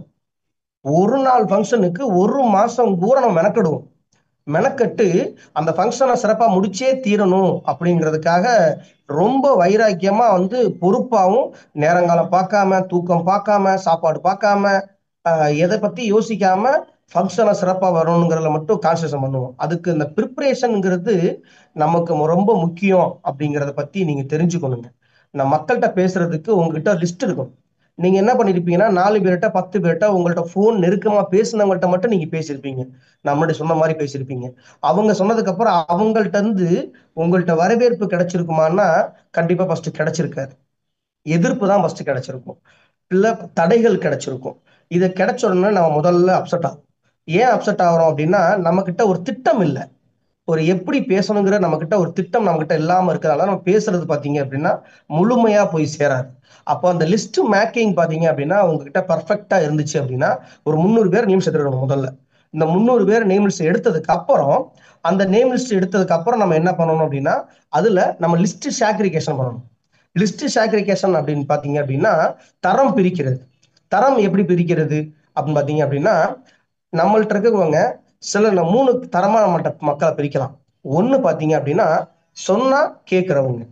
ஒரு நாள் ஃபங்க்ஷனுக்கு ஒரு மாசம் பூரா நம்ம மெனக்கெடுவோம். மெனக்கட்டு அந்த ஃபங்க்ஷனை சிறப்பா முடிச்சே தீரணும் அப்படிங்கிறதுக்காக ரொம்ப வைராக்கியமா பொறுப்பாவும், நேரங்காலம் பார்க்காம, தூக்கம் பார்க்காம, சாப்பாடு பார்க்காம, எதை பத்தி யோசிக்காம ஃபங்க்ஷனை சிறப்பா வரணுங்கிறதுல மட்டும் கான்சன்ட்ரேஷன் பண்ணுவோம். அதுக்கு இந்த ப்ரிப்பரேஷன்ங்கிறது நமக்கு ரொம்ப முக்கியம் அப்படிங்கிறத பத்தி நீங்க தெரிஞ்சுக்கணுங்க. நான் மக்கள்கிட்ட பேசுறதுக்கு உங்ககிட்ட லிஸ்ட் இருக்கும். நீங்க என்ன பண்ணிருப்பீங்கன்னா 4 பேர்கிட்ட 10 பேர்கிட்ட உங்கள்ட்ட போன் நெருக்கமா பேசுனவங்கள்ட்ட மட்டும் நீங்க பேசியிருப்பீங்க. நான் முன்னாடி சொன்ன மாதிரி பேசியிருப்பீங்க. அவங்க சொன்னதுக்கு அப்புறம் அவங்கள்ட்ட இருந்து உங்கள்ட்ட வரவேற்பு கிடைச்சிருக்குமான்னா கண்டிப்பா ஃபர்ஸ்ட் கிடைச்சிருக்காது. எதிர்ப்பு தான் ஃபர்ஸ்ட் கிடைச்சிருக்கும். இல்ல தடைகள் கிடைச்சிருக்கும். இதை கிடைச்ச உடனே நம்ம முதல்ல அப்செட் ஆகும். ஏன் அப்செட் ஆகிறோம் அப்படின்னா நம்ம கிட்ட ஒரு திட்டம் இல்லை. ஒரு எப்படி பேசணுங்கிற நம்ம கிட்ட ஒரு திட்டம் நம்ம கிட்ட இல்லாம இருக்கிறதால நம்ம பேசுறது பாத்தீங்க அப்படின்னா முழுமையா போய் சேராது. அப்போ அந்த லிஸ்ட் மேக்கிங் பாத்தீங்க அப்படின்னா உங்ககிட்ட பர்ஃபெக்டா இருந்துச்சு அப்படின்னா ஒரு 300 பேர் நேம்ஸ் எடுக்கணும் முதல்ல. இந்த 300 பேர் நேம் லிஸ்ட் எடுத்ததுக்கு அப்புறம் அந்த நேம் லிஸ்ட் எடுத்ததுக்கு அப்புறம் நம்ம என்ன பண்ணணும் அப்படின்னா அதுல நம்ம லிஸ்ட் சாக்ரிகேஷன் பண்ணணும். லிஸ்ட் சாக்ரிகேஷன் அப்படின்னு பாத்தீங்க அப்படின்னா தரம் பிரிக்கிறது. தரம் எப்படி பிரிக்கிறது அப்படின்னு பாத்தீங்க அப்படின்னா நம்மள்ட்ட இருக்கவங்க சில 3 தரமா நம்மள்ட்ட மக்களை பிரிக்கலாம். ஒண்ணு பாத்தீங்க அப்படின்னா சொன்னா கேட்கிறவங்க.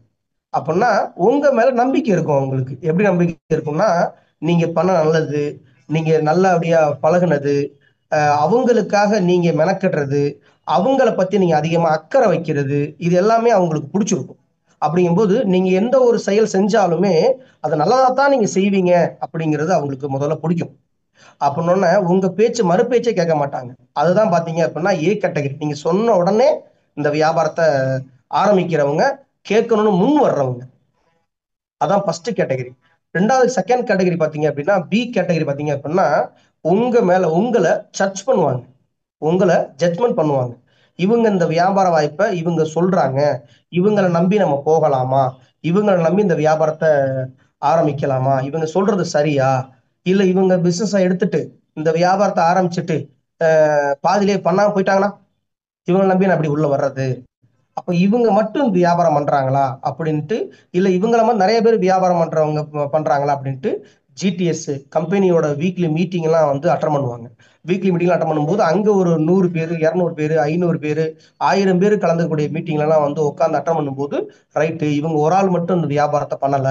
அப்படின்னா உங்க மேல நம்பிக்கை இருக்கும். அவங்களுக்கு எப்படி நம்பிக்கை இருக்கும்னா நீங்க பண்ண நல்லது, நீங்க நல்லபடியா பழகுனது, அவங்களுக்காக நீங்க மெனக்கட்டுறது, அவங்கள பத்தி நீங்க அதிகமா அக்கறை வைக்கிறது, இது எல்லாமே அவங்களுக்கு பிடிச்சிருக்கும். அப்படிங்கும்போது நீங்க எந்த ஒரு செயல் செஞ்சாலுமே அதை நல்லதா தான் நீங்க செய்வீங்க அப்படிங்கிறது அவங்களுக்கு முதல்ல பிடிக்கும். அப்படின்னோடனே உங்க பேச்சு மறுபேச்சே கேட்க மாட்டாங்க. அதுதான் பாத்தீங்க அப்படின்னா ஏ கேட்டகரி. நீங்க சொன்ன உடனே இந்த வியாபாரத்தை ஆரம்பிக்கிறவங்க, கேட்கணும்னு முன் வர்றவங்க, அதான் ஃபர்ஸ்ட் கேட்டகரி. ரெண்டாவது செகண்ட் கேட்டகரி பாத்தீங்க அப்படின்னா பி கேட்டகரி பாத்தீங்க அப்படின்னா உங்க மேல உங்களை சர்ச் பண்ணுவாங்க, உங்களை ஜட்ஜ்மெண்ட் பண்ணுவாங்க. இவங்க இந்த வியாபார வாய்ப்பை இவங்க சொல்றாங்க, இவங்களை நம்பி நம்ம போகலாமா, இவங்களை நம்பி இந்த வியாபாரத்தை ஆரம்பிக்கலாமா, இவங்க சொல்றது சரியா, இல்ல இவங்க பிசினஸை எடுத்துட்டு இந்த வியாபாரத்தை ஆரம்பிச்சுட்டு பாதிலே பண்ணாம போயிட்டாங்கன்னா இவங்களை நம்பி நான் அப்படி உள்ள வர்றது. அப்ப இவங்க மட்டும் வியாபாரம் பண்றாங்களா அப்படின்ட்டு, இல்ல இவங்கள மாதிரி நிறைய பேர் வியாபாரம் பண்றவங்க பண்றாங்களா அப்படின்ட்டு ஜிடிஎஸ் கம்பெனியோட வீக்லி மீட்டிங் எல்லாம் அட்டன் பண்ணுவாங்க. வீக்லி மீட்டிங் அட்டன் பண்ணும்போது அங்க ஒரு 100 பேர், 200 பேர், 500 பேர், 1000 பேர் கலந்துக்கூடிய மீட்டிங்ல எல்லாம் உட்கார்ந்து அட்டன் பண்ணும்போது ரைட்டு இவங்க ஒரு ஆள் மட்டும் இந்த வியாபாரத்தை பண்ணல,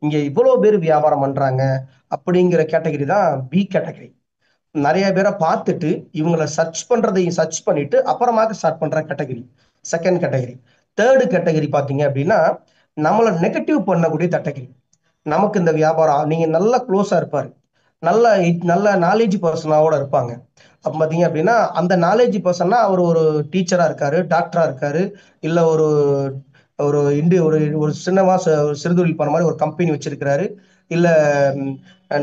இங்க இவ்வளவு பேர் வியாபாரம் பண்றாங்க அப்படிங்கிற கேட்டகரி தான் பி கேட்டகரி. நிறைய பேரை பார்த்துட்டு இவங்களை சர்ச் பண்றதையும் சர்ச் பண்ணிட்டு அப்புறமாக ஸ்டார்ட் பண்ற category second category. Third category பாத்தீங்க அப்படின்னா நம்மளை நெகட்டிவ் பண்ணக்கூடிய கேட்டகரி. நமக்கு இந்த வியாபாரம் நீங்க நல்லா க்ளோஸா இருப்பாரு, நல்ல நல்ல நாலேஜ் பர்சனாவோட இருப்பாங்க. அப்ப பாத்தீங்க அப்படின்னா அந்த நாலேஜ் பர்சன்னா அவர் ஒரு டீச்சரா இருக்காரு, டாக்டரா இருக்காரு, இல்ல ஒரு ஒரு இண்டி ஒரு ஒரு சின்னமா சிறுதொழில் பண்ண மாதிரி ஒரு கம்பெனி வச்சிருக்கிறாரு, இல்ல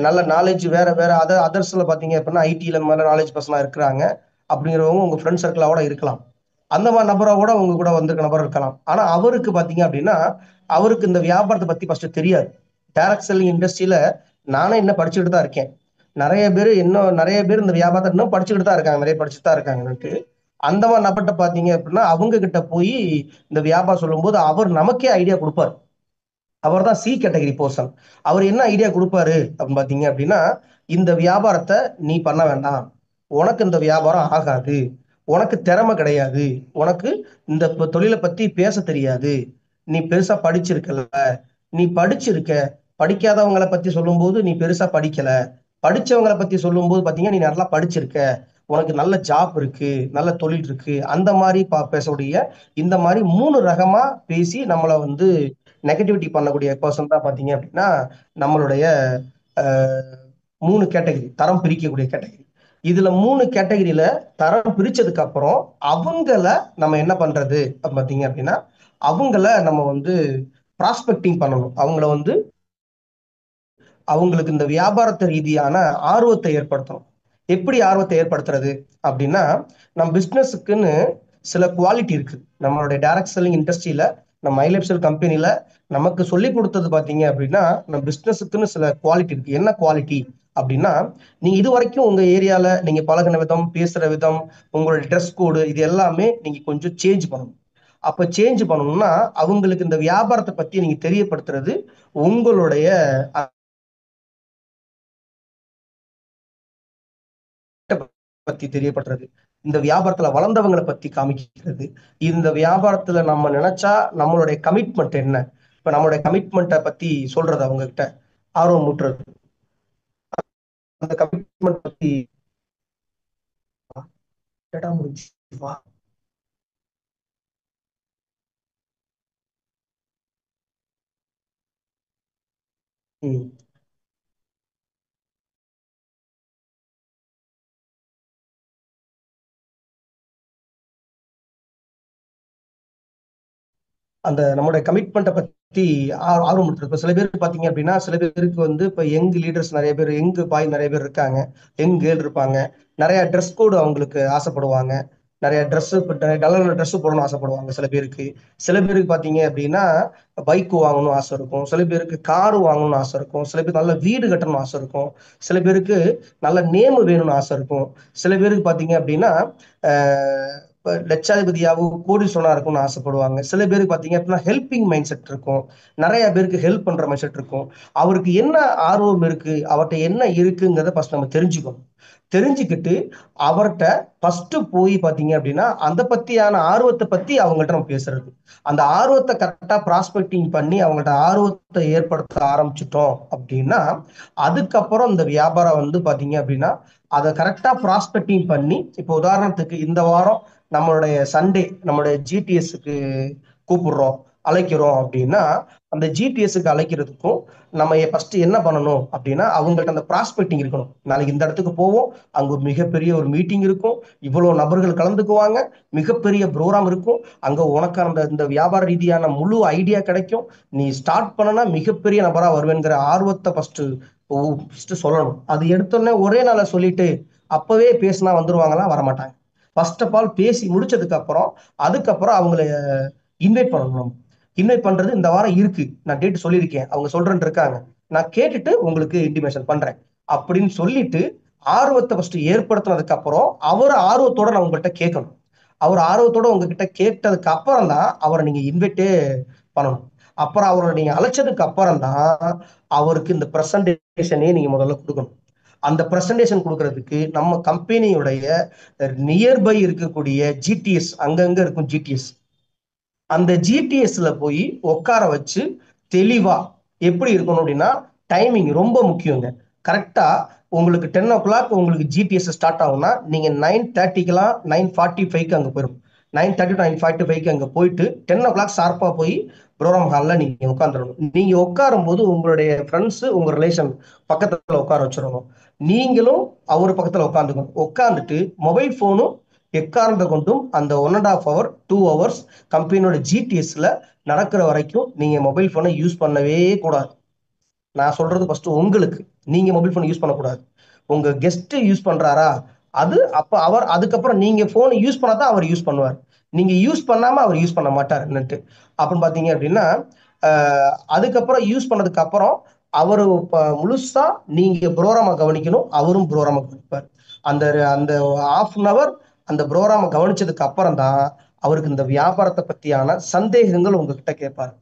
நல்ல நாலேஜ் வேற வேற அதர்ஸ்ல பாத்தீங்க அப்படின்னா ஐடில மேல நாலேஜ் பர்சனா இருக்கிறாங்க. அப்படிங்கிறவங்க உங்க ஃப்ரெண்ட் சர்க்கிளாவோட இருக்கலாம். அந்த மாதிரி நபரை கூட உங்க கூட வந்திருக்க நபர் இருக்கலாம். ஆனா அவருக்கு பாத்தீங்க அப்படின்னா அவருக்கு இந்த வியாபாரத்தை பத்தி ஃபர்ஸ்ட் தெரியாது. டைரக்ட் செல்லிங் இண்டஸ்ட்ரியில நானே இன்னும் படிச்சுக்கிட்டு தான் இருக்கேன். நிறைய பேர் இந்த வியாபாரத்தை இன்னும் படிச்சுக்கிட்டு தான் இருக்காங்க, நிறைய படிச்சுட்டு தான் இருக்காங்கன்னுட்டு அந்த மாதிரி நபர்கிட்ட பாத்தீங்க அப்படின்னா அவங்க கிட்ட போய் இந்த வியாபாரம் சொல்லும்போது அவர் நமக்கே ஐடியா கொடுப்பாரு. அவர் தான் சி கேட்டகரி பர்சன். அவர் என்ன ஐடியா கொடுப்பாரு அப்படின்னு பாத்தீங்க அப்படின்னா இந்த வியாபாரத்தை நீ பண்ண வேண்டாம், உனக்கு இந்த வியாபாரம் ஆகாது, உனக்கு திறமை கிடையாது, உனக்கு இந்த தொழிலை பத்தி பேச தெரியாது, நீ பெருசா படிச்சிருக்கல, நீ படிச்சிருக்க, படிக்காதவங்களை பத்தி சொல்லும்போது நீ பெருசா படிக்கல, படிச்சவங்களை பத்தி சொல்லும்போது பாத்தீங்கன்னா நீ நல்லா படிச்சிருக்க, உனக்கு நல்ல ஜாப் இருக்கு, நல்ல தொழில் இருக்கு, அந்த மாதிரி பேசக்கூடிய இந்த மாதிரி 3 ரகமா பேசி நம்மளை நெகட்டிவிட்டி பண்ணக்கூடிய பர்சன் தான் பாத்தீங்க அப்படின்னா நம்மளுடைய 3 கேட்டகரி தரம் பிரிக்கக்கூடிய கேட்டகரி. இதுல 3 கேட்டகரியில தரம் பிரிச்சதுக்கு அப்புறம் அவங்கள நம்ம என்ன பண்றது பாத்தீங்க அப்படின்னா, அவங்கள நம்ம வந்து ப்ராஸ்பெக்டிங் பண்ணணும். அவங்கள வந்து அவங்களுக்கு இந்த வியாபாரத்த ரீதியான ஆர்வத்தை ஏற்படுத்தணும். எப்படி ஆர்வத்தை ஏற்படுத்துறது அப்படின்னா, நம்ம பிசினஸுக்குன்னு சில குவாலிட்டி இருக்கு. நம்மளுடைய டைரக்ட் செல்லிங் இண்டஸ்ட்ரியில, நம்ம மைலேப் செல் கம்பெனில நமக்கு சொல்லிக் கொடுத்தது பார்த்தீங்க அப்படின்னா, நம்ம பிசினஸுக்குன்னு சில குவாலிட்டி இருக்கு. என்ன குவாலிட்டி அப்படின்னா, நீங்க இதுவரைக்கும் உங்க ஏரியால நீங்க பழகுன விதம், பேசுற விதம், உங்களோட ட்ரெஸ் கோடு இது எல்லாமே நீங்க கொஞ்சம் சேஞ்ச் பண்ணணும். அப்ப சேஞ்ச் பண்ணணும்னா, அவங்களுக்கு இந்த வியாபாரத்த பத்தி நீங்க தெரியப்படுத்துறது உங்களுடைய பத்தி தெரியப்படுறது, இந்த வியாபாரத்துல வளர்ந்தவங்களை பத்தி காமிக்கிறது, இந்த வியாபாரத்துல நம்ம நினைச்சா நம்மளுடைய கமிட்மெண்ட் என்ன, இப்ப நம்மளுடைய கமிட்மெண்ட்டை பத்தி சொல்றது அவங்க கிட்ட ஆர்வம் ஊட்டுறது, அந்த கமிட்மெண்ட் பத்தி கேட்டா முடிஞ்சு வா. ம். அந்த நம்மளுடைய கமிட்மெண்ட்டை பத்தி ஆர்வம் இருக்கு. இப்ப சில பேருக்கு பாத்தீங்க அப்படின்னா, சில பேருக்கு வந்து இப்ப யங் லீடர்ஸ் நிறைய பேர், யங் பாய் நிறைய பேர் இருக்காங்க, யங் கேர்ள் இருப்பாங்க. நிறைய ட்ரெஸ் கோடு அவங்களுக்கு ஆசைப்படுவாங்க. நிறைய ட்ரெஸ் நல்ல நல்ல ட்ரெஸ் போடணும்னு ஆசைப்படுவாங்க சில பேருக்கு. சில பேருக்கு பாத்தீங்க அப்படின்னா பைக் வாங்கணும்னு ஆசை இருக்கும். சில பேருக்கு கார் வாங்கணும்னு ஆசை இருக்கும். சில பேருக்கு நல்ல வீடு கட்டணும்னு ஆசை இருக்கும். சில பேருக்கு நல்ல நேம் வேணும்னு ஆசை இருக்கும். சில பேருக்கு பாத்தீங்க அப்படின்னா இப்ப லட்சாதிபதியாகவும் கோடீஸ்வரனா இருக்கும்னு ஆசைப்படுவாங்க. சில பேருக்கு பாத்தீங்க அப்படின்னா ஹெல்பிங் மைண்ட் செட் இருக்கும். நிறைய பேருக்கு ஹெல்ப் பண்ற மைண்ட் செட் இருக்கும். அவருக்கு என்ன ஆர்வம் இருக்கு, அவர்கிட்ட என்ன இருக்குங்கிறத ஃபர்ஸ்ட் நம்ம தெரிஞ்சுக்கணும். தெரிஞ்சுக்கிட்டு அவர்கிட்ட ஃபர்ஸ்ட் போய் பாத்தீங்க அப்படின்னா அந்த பத்தியான ஆர்வத்தை பத்தி அவங்கள்ட்ட நம்ம பேசுறது. அந்த ஆர்வத்தை கரெக்டா ப்ராஸ்பெக்டிங் பண்ணி அவங்கள்ட்ட ஆர்வத்தை ஏற்படுத்த ஆரம்பிச்சிட்டோம் அப்படின்னா, அதுக்கப்புறம் இந்த வியாபாரம் வந்து பாத்தீங்க அப்படின்னா அதை கரெக்டா ப்ராஸ்பெக்டிங் பண்ணி, இப்போ உதாரணத்துக்கு இந்த வாரம் நம்மளுடைய சண்டே நம்மளுடைய ஜிடிஎஸ்க்கு கூப்பிடுறோம், அழைக்கிறோம் அப்படின்னா, அந்த ஜிடிஎஸ்க்கு அழைக்கிறதுக்கும் நம்ம ஃபர்ஸ்ட் என்ன பண்ணணும் அப்படின்னா, அவங்கள்ட்ட அந்த ப்ராஸ்பெக்டிங் இருக்கணும். நாளைக்கு இந்த இடத்துக்கு போவோம், அங்க ஒரு மிகப்பெரிய ஒரு மீட்டிங் இருக்கும், இவ்வளவு நபர்கள் கலந்துக்குவாங்க, மிகப்பெரிய ப்ரோக்ராம் இருக்கும், அங்க உனக்கான இந்த வியாபார ரீதியான முழு ஐடியா கிடைக்கும், நீ ஸ்டார்ட் பண்ணனா மிகப்பெரிய நபரா வருவேங்கிற ஆர்வத்தை ஃபர்ஸ்ட் சொல்லணும். அது எடுத்தோடனே ஒரே நாள சொல்லிட்டு அப்பவே பேசினா வந்துருவாங்களா? வரமாட்டாங்க. ஃபர்ஸ்ட் ஆஃப் ஆல் பேசி முடிச்சதுக்கு அப்புறம் அதுக்கப்புறம் அவங்கள இன்வைட் பண்ணணும். இன்வைட் பண்றது இந்த வாரம் இருக்கு, நான் டேட் சொல்லியிருக்கேன், அவங்க சொல்றேன்னு இருக்காங்க, நான் கேட்டுட்டு உங்களுக்கு இன்டிமேஷன் பண்றேன் அப்படின்னு சொல்லிட்டு ஆர்வத்தை ஃபர்ஸ்ட் ஏற்படுத்தினதுக்கு அப்புறம் அவர் ஆர்வத்தோட நான் உங்கள்கிட்ட கேட்கணும். அவர் ஆர்வத்தோட உங்ககிட்ட கேட்டதுக்கு அப்புறம் தான் அவரை நீங்க இன்வைட்டே பண்ணணும். அப்புறம் அவரை நீங்க அழைச்சதுக்கு அப்புறம் தான் அவருக்கு இந்த பிரசன்டேஷனே நீங்க முதல்ல கொடுக்கணும். அந்த பிரசன்டேஷன் கொடுக்கறதுக்கு நம்ம கம்பெனியுடைய நியர்பை இருக்கக்கூடிய ஜிடிஎஸ், அங்கங்க இருக்கும் ஜிடிஎஸ், அந்த ஜிடிஎஸ்ல போய் உட்கார வச்சு தெளிவா எப்படி இருக்கணும் அப்படின்னா, டைமிங் ரொம்ப முக்கியங்க. கரெக்டா உங்களுக்கு 10 o'clock உங்களுக்கு ஜிடிஎஸ் ஸ்டார்ட் ஆகும்னா நீங்க 9:30க்கெல்லாம் 9:45க்கு அங்க போயிடும். 9:30 to 9:45க்கு அங்க போயிட்டு 10 o'clock ஷார்ப்பா போய் ப்ரோக்ராம் ஹால்ல நீங்க உட்காந்துடணும். நீங்க உட்காரும் போது உங்களுடைய ஃப்ரெண்ட்ஸ் உங்க ரிலேஷன் பக்கத்துல உட்கார வச்சிடணும். நீங்களும் அவர் பக்கத்துல உட்காந்துக்கணும். உட்காந்துட்டு மொபைல் போனும் எக்காரணத்தை கொண்டும் அந்த 1.5 hour 2 hours கம்பெனியோட ஜிடிஎஸ்ல நடக்கிற வரைக்கும் நீங்க மொபைல் போனை யூஸ் பண்ணவே கூடாது. நான் சொல்றது ஃபர்ஸ்ட் உங்களுக்கு, நீங்க மொபைல் போன் யூஸ் பண்ணக்கூடாது. உங்க கெஸ்ட் யூஸ் பண்றாரா, அது அப்ப அவர் அதுக்கப்புறம் நீங்க போன் யூஸ் பண்ணாதான் அவர் யூஸ் பண்ணுவார். நீங்க யூஸ் பண்ணாம அவர் யூஸ் பண்ண மாட்டார் நெட். அப்படின்னு பாத்தீங்க அப்படின்னா அதுக்கப்புறம் யூஸ் பண்ணதுக்கு அப்புறம் அவரு முழுசா நீங்க ப்ரோக்ராம கவனிக்கணும், அவரும் ப்ரோக்ராம கவனிப்பார். அந்த அந்த 1/2 hour அந்த ப்ரோக்ராம கவனிச்சதுக்கு அப்புறம் தான் அவருக்கு இந்த வியாபாரத்தை பத்தியான சந்தேகங்கள் உங்ககிட்ட கேட்பாரு.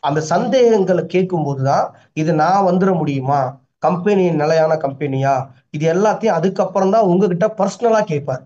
அந்த சந்தேகங்களை கேட்கும் போதுதான் இது நான் வந்துட முடியுமா, கம்பெனி நிலையான கம்பெனியா, இது எல்லாத்தையும் அதுக்கப்புறம் தான் உங்ககிட்ட பர்சனலா கேட்பார்.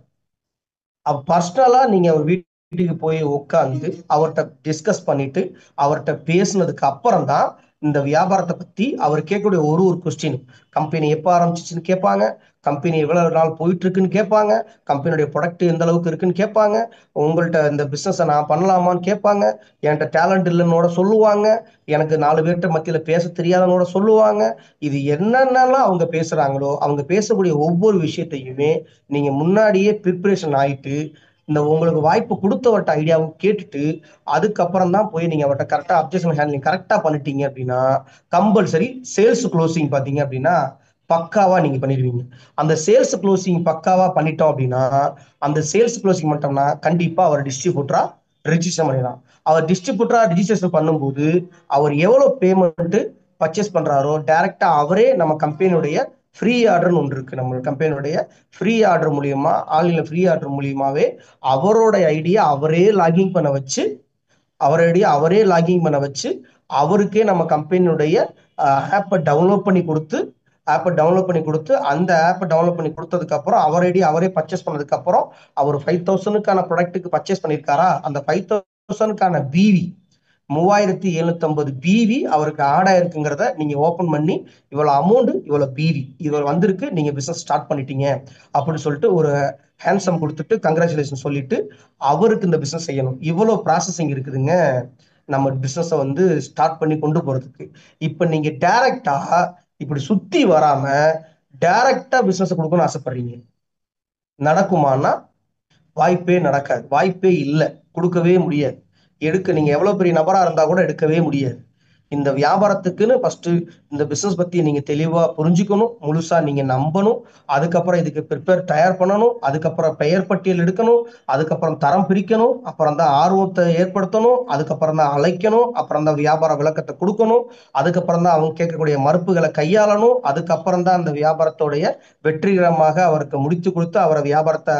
பர்சனலா நீங்க அவர் வீட்டுக்கு போய் உட்காந்து அவர்கிட்ட டிஸ்கஸ் பண்ணிட்டு அவர்கிட்ட பேசுனதுக்கு அப்புறம் தான் இந்த வியாபாரத்தை பத்தி அவர் கேட்கக்கூடிய ஒரு ஒரு கொஸ்டின், கம்பெனி எப்போ ஆரம்பிச்சிச்சுன்னு கேட்பாங்க, கம்பெனி எவ்வளவு நாள் போயிட்டு இருக்குன்னு கேட்பாங்க, கம்பெனியுடைய ப்ராடக்ட் எந்த அளவுக்கு இருக்குன்னு கேட்பாங்க, உங்கள்கிட்ட இந்த பிசினஸை நான் பண்ணலாமான்னு கேட்பாங்க, என்கிட்ட டேலண்ட் இல்லைன்னோட சொல்லுவாங்க, எனக்கு 4 பேர்கிட்ட மத்தியில பேச தெரியாதனோட சொல்லுவாங்க. இது என்னென்னலாம் அவங்க பேசுறாங்களோ, அவங்க பேசக்கூடிய ஒவ்வொரு விஷயத்தையுமே நீங்க முன்னாடியே ப்ரிப்பரேஷன் ஆயிட்டு, இந்த உங்களுக்கு வாய்ப்பு கொடுத்தவர்கிட்ட ஐடியாவும் கேட்டுட்டு, அதுக்கப்புறம் தான் போய் நீங்க அவர்கிட்ட கரெக்டா அப்ஜெக்ஷன் ஹேண்ட்லிங் கரெக்டா பண்ணிட்டீங்க அப்படின்னா, கம்பல்சரி சேல்ஸ் க்ளோசிங் பாத்தீங்க அப்படின்னா பக்காவா நீங்க பண்ணிடுவீங்க. அந்த சேல்ஸ் க்ளோசிங் பக்காவா பண்ணிட்டோம் அப்படின்னா, அந்த சேல்ஸ் க்ளோசிங் பண்ணிட்டோம்னா கண்டிப்பா அவர் டிஸ்ட்ரிபியூட்டரா ரெஜிஸ்டர் பண்ணிடலாம். அவர் டிஸ்ட்ரிபியூட்டரா ரிஜிஸ்ட்ரேஷன் பண்ணும்போது அவர் எவ்வளவு பேமெண்ட் பர்ச்சேஸ் பண்றாரோ டைரக்டா அவரே நம்ம கம்பெனியுடைய ஃப்ரீ ஆர்டர்னு ஒன்று இருக்கு. நம்ம கம்பெனியுடைய ஃப்ரீ ஆர்டர் மூலியமா, ஆன்லைன்ல ஃப்ரீ ஆர்டர் மூலியமாவே அவரோட ஐடியா அவரே லாகின் பண்ண வச்சு, அவரே லாகின் பண்ண வச்சு, அவருக்கே நம்ம கம்பெனியுடைய ஆப்பை டவுன்லோட் பண்ணி கொடுத்து அந்த ஆப்பை டவுன்லோட் பண்ணி கொடுத்ததுக்கு அப்புறம் அவரே பர்ச்சேஸ் பண்ணதுக்கு அப்புறம் அவர் 5000க்கான ப்ராடக்ட்டுக்கு பர்ச்சேஸ் பண்ணியிருக்காரா, அந்த 5000க்கான பிவி 3750 பிவி அவருக்கு ஆட் ஆயிருக்குங்கிறத நீங்க ஓபன் பண்ணி, இவ்வளவு அமௌண்ட் இவ்வளவு பிவி இவ்வளவு வந்திருக்கு, நீங்க பிசினஸ் ஸ்டார்ட் பண்ணிட்டீங்க அப்படின்னு சொல்லிட்டு ஒரு ஹேண்ட்ஸம் கொடுத்துட்டு கங்க்ராச்சுலேஷன் சொல்லிட்டு அவருக்கு இந்த பிசினஸ் செய்யணும். இவ்வளவு ப்ராசஸிங் இருக்குதுங்க நம்ம பிசினஸை வந்து ஸ்டார்ட் பண்ணி கொண்டு போறதுக்கு. இப்ப நீங்க டைரக்டா இப்படி சுத்தி வராம டைரக்டா பிசினஸ் கொடுக்கணும்னு ஆசைப்படுறீங்க, நடக்குமானா வாய்ப்பே நடக்காது, வாய்ப்பே இல்லை, கொடுக்கவே முடியாது. நீங்க எவ்வளவு பெரிய நபரா இருந்தா கூட எடுக்கவே முடியாது. இந்த வியாபாரத்துக்குன்னு ஃபர்ஸ்ட் இந்த பிசினஸ் பத்தி நீங்க தெளிவா புரிஞ்சுக்கணும், முழுசா நீங்க நம்பணும், அதுக்கப்புறம் இதுக்கு தயார் பண்ணணும், அதுக்கப்புறம் பெயர் பட்டியல் எடுக்கணும், அதுக்கப்புறம் தரம் பிரிக்கணும், அப்புறம் தான் ஆர்வத்தை ஏற்படுத்தணும், அதுக்கப்புறம் தான் அழைக்கணும், அப்புறம் தான் வியாபார விளக்கத்தை கொடுக்கணும், அதுக்கப்புறம் தான் அவங்க கேட்கக்கூடிய மறுப்புகளை கையாளணும், அதுக்கப்புறம் தான் அந்த வியாபாரத்தோடைய வெற்றிகரமாக அவருக்கு முடித்து கொடுத்து அவரை வியாபாரத்தை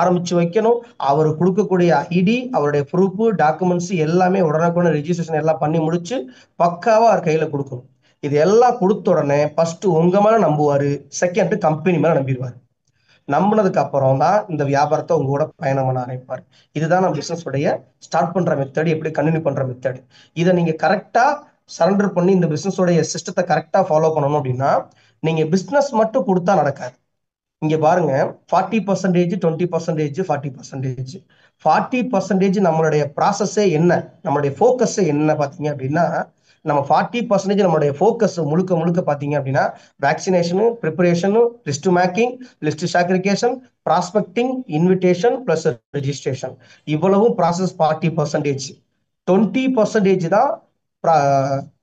ஆரம்பிச்சு வைக்கணும். அவர் கொடுக்கக்கூடிய ஐடி, அவருடைய ப்ரூஃப், டாக்குமெண்ட்ஸ் எல்லாமே உடனுக்குடன் ரெஜிஸ்ட்ரேஷன் எல்லாம் பண்ணி முடிச்சு பக்காவா அவர் கையில கொடுக்கணும். இது எல்லாம் கொடுத்த உடனே ஃபர்ஸ்ட் உங்க மேல நம்புவாரு, செகண்ட் கம்பெனி மேல நம்பிடுவாரு. நம்பினதுக்கு அப்புறம் தான் இந்த வியாபாரத்தை உங்க கூட பயணம் பண்ண ஆரம்பிப்பாரு. இதுதான் நம்ம பிசினஸ் உடைய ஸ்டார்ட் பண்ற மெத்தட், எப்படி கண்டினியூ பண்ற மெத்தட். இதை நீங்க கரெக்டா சரண்டர் பண்ணி இந்த பிசினஸ் உடைய சிஸ்டத்தை கரெக்டா ஃபாலோ பண்ணணும் அப்படின்னா, நீங்க பிசினஸ் மட்டும் கொடுத்தா நடக்காது. இங்க பாருங்க, 40%, 20%, 40%. 40% நம்மளுடைய ப்ராசஸே என்ன, நம்மளுடைய ஃபோக்கஸ் என்ன பாத்தீங்க அப்படின்னா, நம்ம 40% நம்மளுடைய ஃபோக்கஸ் முழுக்க முழுக்க பாத்தீங்க அப்படின்னா vaccination, preparation, list making, list segregation, prospecting, invitation plus registration, இவ்வளவும் ப்ராசஸ் 40%. 20% தான்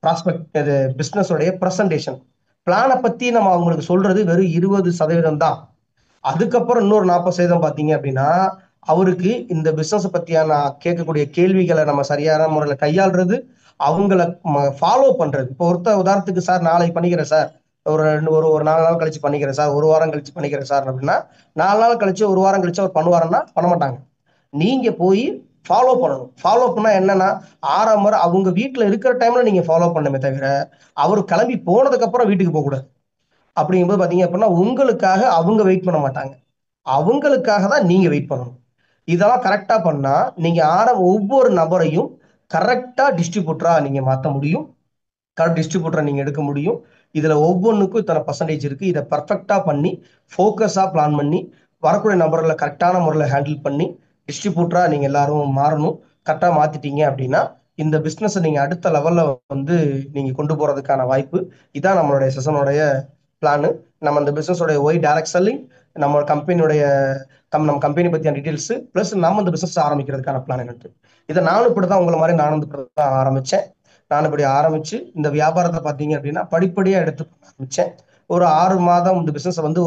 ப்ராஸ்பெக்ட் பிசினஸ் உடைய பிரசன்டேஷன். பிளானை பத்தி நம்ம அவங்களுக்கு சொல்றது வெறும் 20% தான். அதுக்கப்புறம் இன்னொரு 40% பாத்தீங்க அப்படின்னா அவருக்கு இந்த பிசினஸ் பத்தியான கேட்கக்கூடிய கேள்விகளை நம்ம சரியான முறையில கையாளுறது, அவங்கள ஃபாலோ பண்றது. இப்போ உதாரணத்துக்கு சார் நாளைக்கு பண்ணிக்கிறேன் சார், ஒரு 4 நாள் கழிச்சு பண்ணிக்கிறேன் சார், ஒரு வாரம் கழிச்சு பண்ணிக்கிறேன் சார் அப்படின்னா, 4 நாள் கழிச்சு ஒரு வாரம் கழிச்சு அவர் பண்ணுவாருன்னா பண்ண மாட்டாங்க. நீங்க போய் ஃபாலோ பண்ணணும். ஃபாலோ பண்ணா என்னன்னா, முறை அவங்க வீட்டுல இருக்கிற டைம்ல நீங்க ஃபாலோ பண்ணுமே தவிர அவர் கிளம்பி போனதுக்கு அப்புறம் வீட்டுக்கு போக கூடாது. அப்படிங்கும்போது பாத்தீங்க அப்படின்னா உங்களுக்காக அவங்க வெயிட் பண்ண மாட்டாங்க, அவங்களுக்காக தான் நீங்க வெயிட் பண்ணணும். இதெல்லாம் கரெக்டா பண்ணா நீங்க ஒவ்வொரு நபரையும் கரெக்டா டிஸ்ட்ரிபியூட்டரா நீங்க மாத்த முடியும், கரெக்ட் டிஸ்ட்ரிபியூட்டரை நீங்க எடுக்க முடியும். இதுல ஒவ்வொன்றுக்கும் இத்தனை பர்சன்டேஜ் இருக்கு, இதை பர்ஃபெக்டா பண்ணி ஃபோக்கஸா பிளான் பண்ணி வரக்கூடிய நபர்களை கரெக்டான முறையில் ஹேண்டில் பண்ணி டிஸ்ட்ரிபியூட்டரா நீங்க எல்லாரும் மாறணும். கரெக்டா மாத்திட்டீங்க அப்படின்னா இந்த பிசினஸ் நீங்க அடுத்த லெவல்ல வந்து நீங்க கொண்டு போறதுக்கான வாய்ப்பு. இதான் நம்மளுடைய செஷனுடைய பிளான். நம்ம இந்த பிசினஸோட ஒய் டைரக்ட் செல்லிங், நம்ம கம்பெனியுடைய நம்ம கம்பெனி பத்தியான டீடைல்ஸ் பிளஸ் நம்ம இந்த பிசினஸ் ஆரம்பிக்கிறதுக்கான பிளான் என்னட்டு. இதை நானும் இப்படிதான் உங்களை மாதிரி நானும் இப்படிதான் ஆரம்பிச்சேன். நான் இப்படி ஆரம்பிச்சு இந்த வியாபாரத்தை பார்த்தீங்க அப்படின்னா படிப்படியா எடுத்து ஆரம்பிச்சேன். ஒரு 6 மாதம் இந்த பிசினஸ் வந்து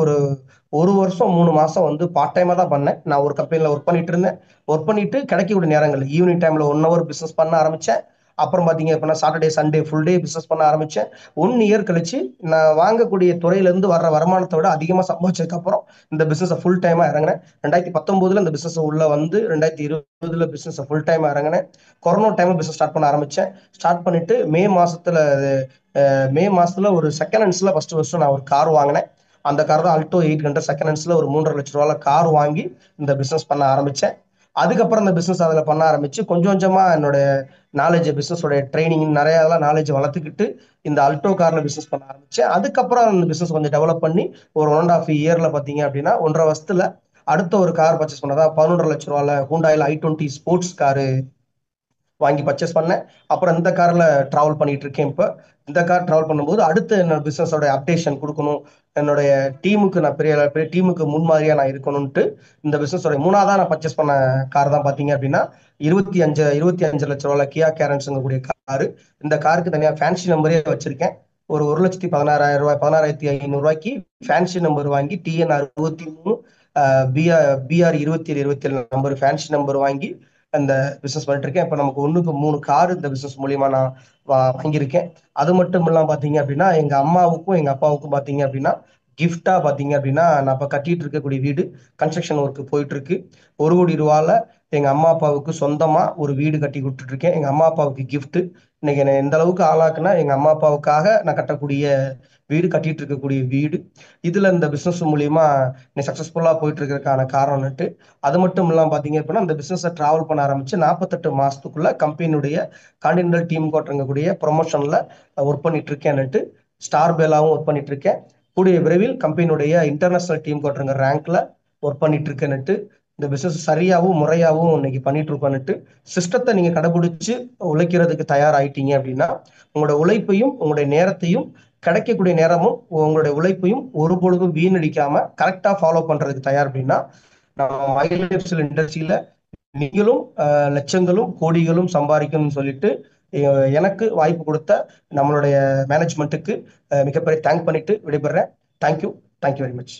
ஒரு வருஷம் 3 மாசம் வந்து பார்ட் டைமா தான் பண்ணேன். நான் ஒரு கம்பெனில ஒர்க் பண்ணிட்டு இருந்தேன். ஒர்க் பண்ணிட்டு கிடைக்கக்கூடிய நேரங்கள் ஈவினிங் டைம்ல 1 ஹவர் பிசினஸ் பண்ண ஆரம்பிச்சேன். அப்புறம் பாத்தீங்க அப்படின்னா Saturday Sunday full day business பண்ண ஆரம்பிச்சேன். 1 இயர் கழிச்சு நான் வாங்கக்கூடிய துறையில இருந்து வர்ற வருமானத்தை விட அதிகமா சம்பாதிச்சதுக்கு அப்புறம் இந்த பிசினஸ் ஃபுல் டைமா இறங்கினேன். 2019 இந்த பிசினஸ் உள்ள வந்து 2020 பிசினஸ் ஃபுல் டைமா இறங்கினேன். கொரோனா டைம்ல பிசினஸ் ஸ்டார்ட் பண்ண ஆரம்பிச்சேன். ஸ்டார்ட் பண்ணிட்டு மே மாசத்துல ஒரு செகண்ட் ஹேண்ட்ஸ்ல ஃபர்ஸ்ட் நான் ஒரு கார் வாங்கினேன். அந்த கார் தான் அல்டோ 800 செகண்ட் ஹேண்ட்ஸ்ல ஒரு 3.5 லட்ச ரூபாய் கார் வாங்கி இந்த பிசினஸ் பண்ண ஆரம்பிச்சேன். அதுக்கப்புறம் அந்த பிசினஸ் அதுல பண்ண ஆரம்பிச்சு கொஞ்சம் கொஞ்சமா என்னோட நாலேஜ் பிசினஸோட ட்ரைனிங் நிறைய நாலேஜ் வளர்த்துக்கிட்டு இந்த அல்டோ கார்ல பிசினஸ் பண்ண ஆரம்பிச்சேன். அதுக்கப்புறம் அந்த பிசினஸ் கொஞ்சம் டெவலப் பண்ணி ஒரு 1.5 இயர்ல பாத்தீங்க அப்படின்னா 1.5 வருஷத்துல அடுத்த ஒரு கார் பர்ச்சேஸ் பண்ணதா 11.5 லட்ச ரூபால ஹூண்டாயில i20 ஸ்போர்ட்ஸ் காரு வாங்கி பர்ச்சேஸ் பண்ணேன். அப்புறம் இந்த கார்ல டிராவல் பண்ணிட்டு இருக்கேன். இப்போ இந்த கார் டிராவல் பண்ணும்போது அடுத்து என்னோட பிசினஸோட அப்டேஷன் கொடுக்கணும், என்னுடைய டீமுக்கு நான் பெரிய பெரிய டீமுக்கு முன்மாதிரியா நான் இருக்கணும்ட்டு இந்த பிசினஸோட மூணாவதா நான் பர்ச்சேஸ் பண்ண கார் தான் பாத்தீங்க அப்படின்னா 25 லட்ச ரூபாய் கியா கேரன்ஸ்ங்கக்கூடிய காரு. இந்த காருக்கு தனியா ஃபேன்சி நம்பரே வச்சிருக்கேன். ஒரு 1,16,000 ரூபாய் 16,500 ரூபாய்க்கு ஃபேன்சி நம்பர் வாங்கி TN63 BR 27 number fancy number வாங்கி அந்த பிசினஸ் பண்ணிட்டு இருக்கேன். இப்ப நமக்கு 1க்கு 3 கார் இந்த பிசினஸ் மூலியமா நான் வாங்கியிருக்கேன். அது மட்டும் இல்லாம பாத்தீங்க அப்படின்னா எங்க அம்மாவுக்கும் எங்க அப்பாவுக்கும் பாத்தீங்க அப்படின்னா கிஃப்டா பாத்தீங்க அப்படின்னா நான் இப்ப கட்டிட்டு இருக்கக்கூடிய வீடு கன்ஸ்ட்ரக்ஷன் ஒர்க் போயிட்டு இருக்கு. 1 கோடி ரூபால எங்க அம்மா அப்பாவுக்கு சொந்தமா ஒரு வீடு கட்டி கொடுத்துட்டு இருக்கேன். எங்க அம்மா அப்பாவுக்கு கிஃப்ட். இன்னைக்கு என்ன எந்த அளவுக்கு ஆளாக்குனா எங்க அம்மா அப்பாவுக்காக நான் கட்டக்கூடிய வீடு கட்டிட்டு இருக்கக்கூடிய வீடு. இதுல இந்த பிசினஸ் மூலியமா சக்சஸ்ஃபுல்லா போயிட்டு இருக்கிறதுக்கான காரணம்னுட்டு அது மட்டும் இல்லாம பாத்தீங்க அப்படின்னா இந்த பிசினஸ் டிராவல் பண்ண ஆரம்பிச்சு 48 மாசத்துக்குள்ள கம்பெனியுடைய கான்டினென்டல் டீம் கோட்டரங்கக்கூடிய ப்ரொமோஷன்ல ஒர்க் பண்ணிட்டு இருக்கேன்னுட்டு ஸ்டார் பேலாவும் ஒர்க் பண்ணிட்டு இருக்கேன். கூடிய விரைவில் கம்பெனியுடைய இன்டர்நேஷனல் டீம் கோட்டரங்க ரேங்க்ல ஒர்க் பண்ணிட்டு இருக்கேன்னுட்டு இந்த பிசினஸ் சரியாவும் முறையாவும் இன்னைக்கு பண்ணிட்டு இருக்கோன்னுட்டு சிஸ்டத்தை நீங்க கடைபிடிச்சு உழைக்கிறதுக்கு தயாராயிட்டீங்க அப்படின்னா உங்களோட உழைப்பையும் உங்களுடைய நேரத்தையும் கிடைக்கக்கூடிய நேரமும் உங்களுடைய உழைப்பையும் ஒரு பொழுதும் வீணடிக்காம கரெக்டா ஃபாலோ பண்றதுக்கு தயார் அப்படின்னா நம்ம மைல் இண்டஸ்ட்ரியில நீங்களும் லட்சங்களும் கோடிகளும் சம்பாதிக்கணும்னு சொல்லிட்டு எனக்கு வாய்ப்பு கொடுத்த நம்மளுடைய மேனேஜ்மெண்ட்டுக்கு மிகப்பெரிய தேங்க் பண்ணிட்டு விடைபெறேன். Thank you very much.